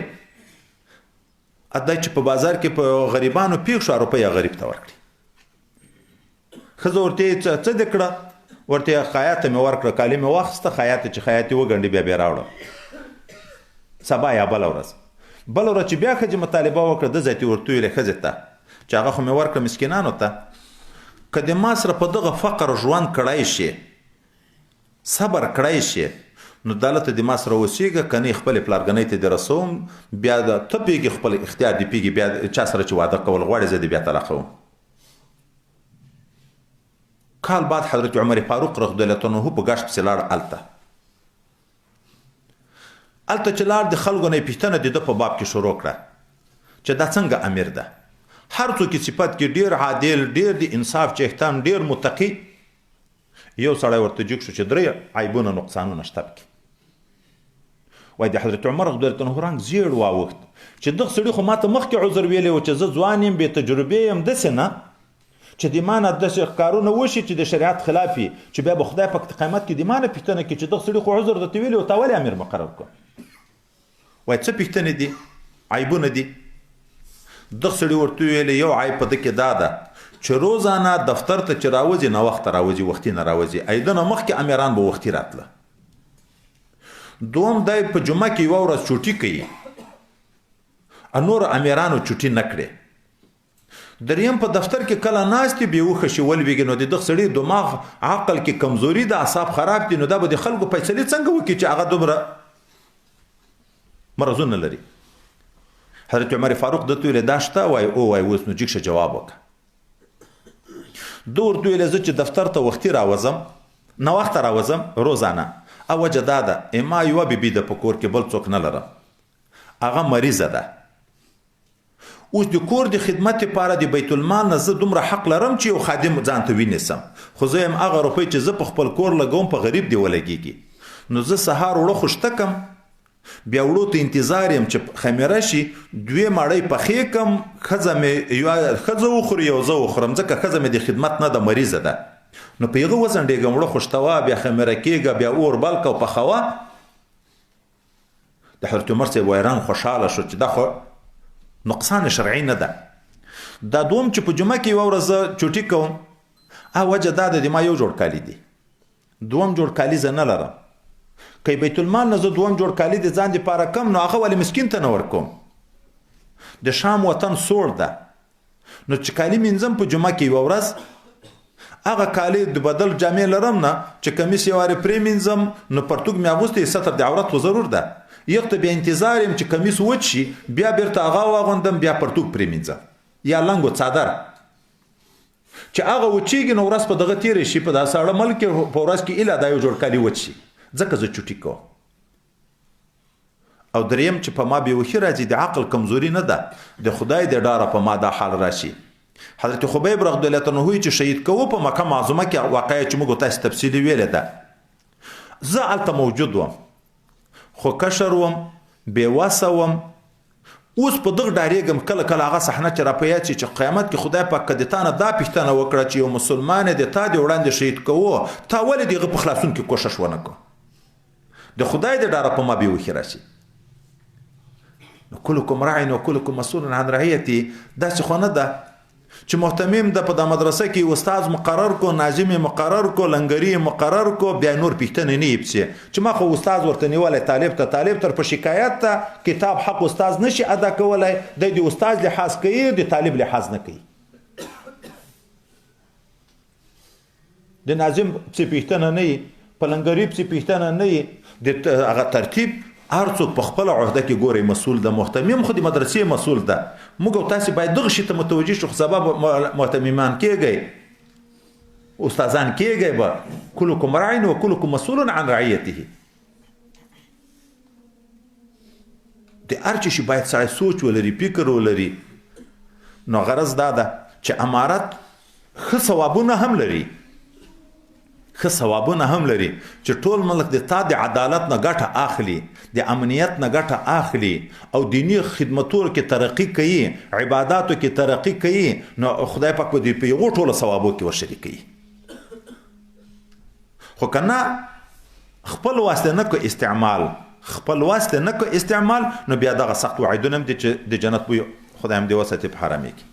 Speaker 2: دا چې په بازار کې په غریبانو پیښ شو روپۍ غریب ته ورکړي ښځه ورته یې څه دې کړه ورته یې خیاطه مې ورکړه کالي مې واخیسته خیاطه چې خیاط یې وګنډي بیا بیا راوړه سبا یا بله ورځ چې بیا ښځې مطالبه وکړه ده ځای ته ورته ویلې ښځې ته چې هغه خو مې ورکړه مسکینانو ته که د ما سره په دغه فقر ژوند کړی شي صبر کړی شي نو دلته د ما سره اوسېږه که نه خپلې پلارګنۍ ته دې رسوم بیا ته پوهېږي خپل اختیار دې پوهېږي بیا چا سره چې واده کول غواړې زه دې بیا طلاقوم کال بعد حضرت عمر فاروق رضی الله عنه په ګشت پسې لاړ هلته چې لاړ د خلکو نه یې پوښتنه د ده په باب کې شروع کړه چې دا څنګه امیر ده هر څوک صفت کې ډیر عادل ډیر د انصاف چهتان ډیر متقی یو سړی ورته جګ شو چې درې عیبونه نقصانونه شته پکې وایي د حضرت عمر رضی الله عنه رنګ زیړ واوښت چې دغه سړي خو ما ته مخکې عذر ویلی و چې زه ځوان یم بې تجربې یم داسې نه چې د ما نه داسې کارونه وشي چې د شریعت خلاف وي چې بیا به خدای پاک قیامت کې د ما نه پوښتنه کوي چې دغه سړي خو عذر درته ویلی و تا ولې امیر مقرر کړ وایي څه پوښتنې دي عیبونه دي دغه سړي ورته ویلې یو عیب په ده کې دا ده چې روزانه دفتر ته چې راوځي ناوخته راوځي وختي نه راوځي ایده نه مخکې امیران به وختي راتله دوم دی په جمعه کې یوه ورځ چوټي کوي نور امیرانو چوټي نه کړي دریم په دفتر کې کله ناستې بېهوښه شي ولوېږي نو د دغه سړي دماغ عقل کې کمزوري د اعصاب خراب دي نو دا به د خلکو فیصلې څنګه وکړي چې هغه دومره مرضونه لري حضرت عمر فاروق دته ویلې دا شته وایي وایي اوس نو جګ شه جواب وکړه ده ورته ویلې زه چې دفتر ته وختي راوځم ناوخته راوځم روزانه او وجه دا ده ما یوه بیبي ده په کور کې بل څوک نه لرم هغه مریضه ده اوس د کور د خدمت لپاره د بیت المال نه زه دومره حق لرم چې یو خادم ځان ته ونیسم خو زه یم هغه روپۍ چې زه په خپل کور لګوم په غریب دی ولګېږي نو زه سهار وړه خوشته کم بیا وړو ته انتظار یم چې خمیره شي 2 ماړۍ پخې کم ښځه مې یوه ښځه وخوري یو زه وخورم ځکه ښځه مې د خدمت نه ده مریضه ده نو په هغه وځنډېږم وړه خوشتوه بیا خمیره کېږه بیا اور بلکه او پخوه د حضرت عمر صاحب ویران خوشحاله شو چې دا خو نقصان شرعي نه ده دا دوم چې په جمعه کې یوه ورځ زه چوټي کوم وجه دا ده د ما یو جوړ کالي دي دوم جوړ کالي زه نه لرم که بیت المال نه زه دوم جوړ کالي د ځان دپاره کم نو هغه ولې مسکین ته نه ورکوم د شام وطن سوړ ده نو چې کالي مینځم په جمعه کې یوه ورځ هغه کالي د بدل جامې لرم نه چې کمیس یو وارې پرې مینځم نو پرتوګ مې اغوستی ستر د عورت و ضرور ده یو ته بیا انتظار یم چې کمیس وچ شي بیا بیرته هغه واغوندم بیا پرتوګ پرې مینځم یا لنګ و څادر چې هغه وچیږي نو ورځ په دغه تېرې شي په دا ساړه ملک کې په ورځ کې ایله دا یو جوړ کالي وچ شي ځکه زه چوټي کوم او دریم چې په ما بېهوښي راځي د عقل کمزوري نه ده د خدای د ډاره په ما دا حال راشي حضرت خبیب رضی الله عنه چې شهید کوو په مکه معظمه کې واقعه چې موږ تاسو تفصیلي ویلې ده زه هلته موجود وم خو کشر وم بېوسه وم اوس په دغه ډارېږم کله کله هغه صحنه چې را په یاد شي چې قیامت کې خدای پاک که د تا نه دا پوښتنه وکړه چې یو مسلمان د تا د وړاندې شهید کوو تا ولې د هغه په خلاصون کې کوښښ ونه کړو د خدای د ډاره په ما بېهوښي راشي کلکم راعن و کلکم مسئول عن رعیته داسې خو نه ده چې محتمم ده په دا مدرسه کې استاد مقرر کو ناظم مقرر کو لنګري مقرر کو بیا نور پښتنه نه یبسي چې ما خو استاد ورته نیولای طالب تر په شکایت ته کتاب حق استاد نشي ادا کولای د استاد لحاظ کوي د طالب لحاظ نه کوي د ناظم څه پښتنه نه په لنګري څه پښتنه نه د هغه ترتیب هر څوک په خپل عهده کې ګوري مسؤل ده محتمم خو د مدرسې مسؤل ده موږ او تاسې باید دغه شي ته متوجه شو خو سبا محتممان کېږئ استادان کېږئ به کلکم راعن و کلکم مسؤول عن رعیته د هر څه شي باید سړی سوچ ولري فکر ولري نو غرض دا ده چې امارت ښه ثوابونه هم لري چې ټول ملک د تا د عدالت نه ګټه اخلي د امنیت نه ګټه اخلي او دینی خدمتونو کې ترقی کوي عباداتو کې ترقی کوي نو خدای پاک دې په یو ټولو ثوابو کې ورشریکوي خو کنه خپل واسطه نه کو استعمال نو بیا دغه سخت وعیدونه هم دي چې د جنت بوی خدای هم دې وساتي په حرامي کې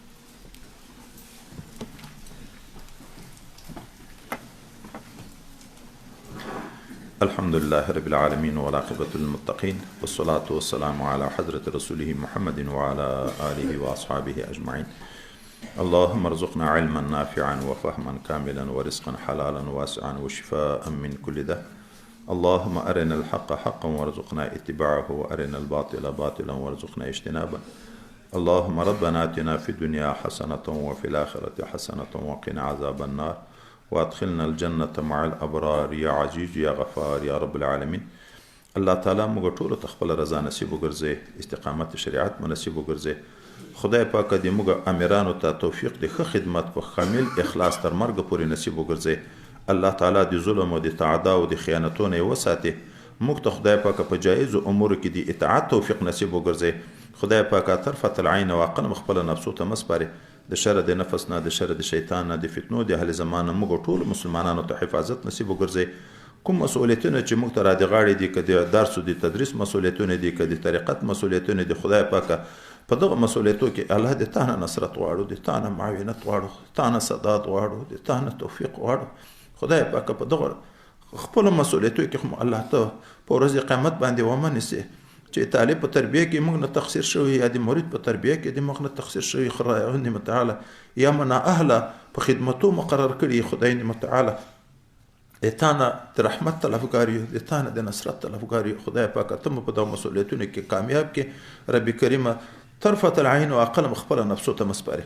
Speaker 2: الحمد لله رب العالمين والعاقبة للمتقين والصلاة والسلام على حضرة رسوله محمد وعلى آله وأصحابه أجمعين اللهم ارزقنا علما نافعا وفهما كاملا ورزقا حلالا واسعا وشفاء من كل داء اللهم أرنا الحق حقا وارزقنا اتباعه وأرنا الباطل باطلا وارزقنا اجتنابه اللهم ربنا آتنا في الدنيا حسنة وفي الآخرة حسنة وقنا عذاب النار وادخلنا الجنة مع الأبرار يا عزيز يا غفار يا رب العالمين الله تعالی موږ ټول ته خپل رضا نصیب وګرځي استقامت شریعت منصیب وګرځي خدای پاک دې موږ امیرانو ته توفیق د ښه خدمت په کامل اخلاص تر مرګ پورې نصیب وګرځي الله تعالی د ظلم او د تعدا او د خیانتونو وساتي موږ ته خدای پاک په جایز امور کې د اطاعت توفیق نصیب وګرځي خدای پاک طرفه العين واقل خپل نفسو ته مسپاره د شر د نفس نه د شر د شیطان نه د فتنو د اهل زمانه موږ ټول مسلمانانو ته حفاظت نصیب وګرځي کوم مسؤلیتونه چې موږ ته را دي غاړې دي که د درس او د تدریس مسؤلیتونه دي که د طریقت مسؤلیتونه دي خدای پاک په دغه مسؤلیتو کې الله د تا نه نصرت غواړو د تا نه معاونت غواړو تا نه سداد غواړو د تا نه توفیق غواړو خدای پاک په دغه خپل مسؤلیتو کې هم الله ته په ورځ قیامت باندې ومنسي چې طالب په تربیه کې موږ نه تقصیر شوی یا د مرید په تربیه کې د موږ نه تقصیر شوی خدای متعالی یا منا اهله په خدمتو مقرر کړي خدای متعالی اتانا د رحمت طلبګاری اتانا د نصرت طلبګاری خدای پاک ته په دغه مسؤلیتونو کې کامیاب کې رب کریم طرفه العين واقل خپل نفسو ته مسپاره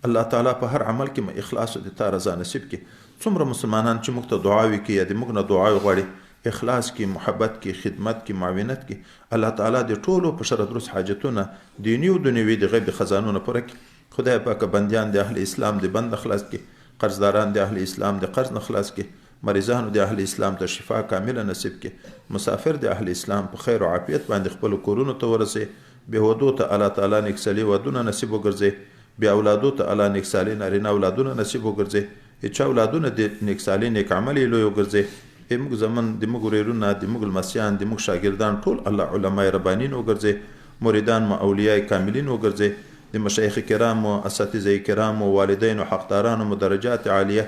Speaker 2: الله تعالی په هر عمل کې م اخلاص او د تا رضا نصیب کې څومره مسلمانان چې موږ ته دعاوي کوي یا د موږ نه دعا غواړي اخلاص کې محبت کې خدمت کې معاونت کې الله تعالی د ټولو په شر درس حاجتونه دینی او دنیوي د غیب خزانونه پوره کړي خدای پاک بندیان د اهل اسلام د بند خلاص کې قرضداران د اهل اسلام د قرض نه خلاص کې مریضانو د اهل اسلام ته شفا کامله نصیب کې مسافر د اهل اسلام په خیر او عافیت باندې خپل کورونو ته ورسي به ودو ته الله تعالی نکسلی ودونه نصیب وګرځي بیا اولادو ته الله نکسلی نارینه اولادونه نصیب وګرځي چې اولادونه د نکسلی نیک عمل لوی وګرځي موږ زمون د موږ ورونو د موږ مسیان د موږ شاګردان ټول الله علماء ربانین وګرځي مریدان ما اولیاء کاملین وګرځي د مشایخ کرام او اساتذه کرام او والدین او حقداران او درجات عالیه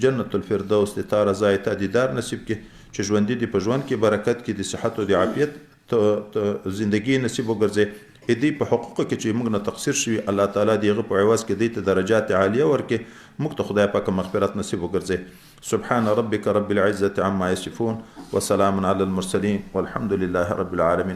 Speaker 2: جنت الفردوس د تا رضا ته دیدار نصیب کې چې ژوند دي په ژوند کې برکت کې د صحت او د عافیت زندگی نصیب وګرځي دې په حقوق کې چې موږ نه تقصیر شوی الله تعالی دغه په عوض کې دې ته درجات عالیه ورکې موږ ته خدای پاک مغفرت نصیب وګرځي سبحان ربك رب العزة عما يصفون وسلام على المرسلين والحمد لله رب العالمين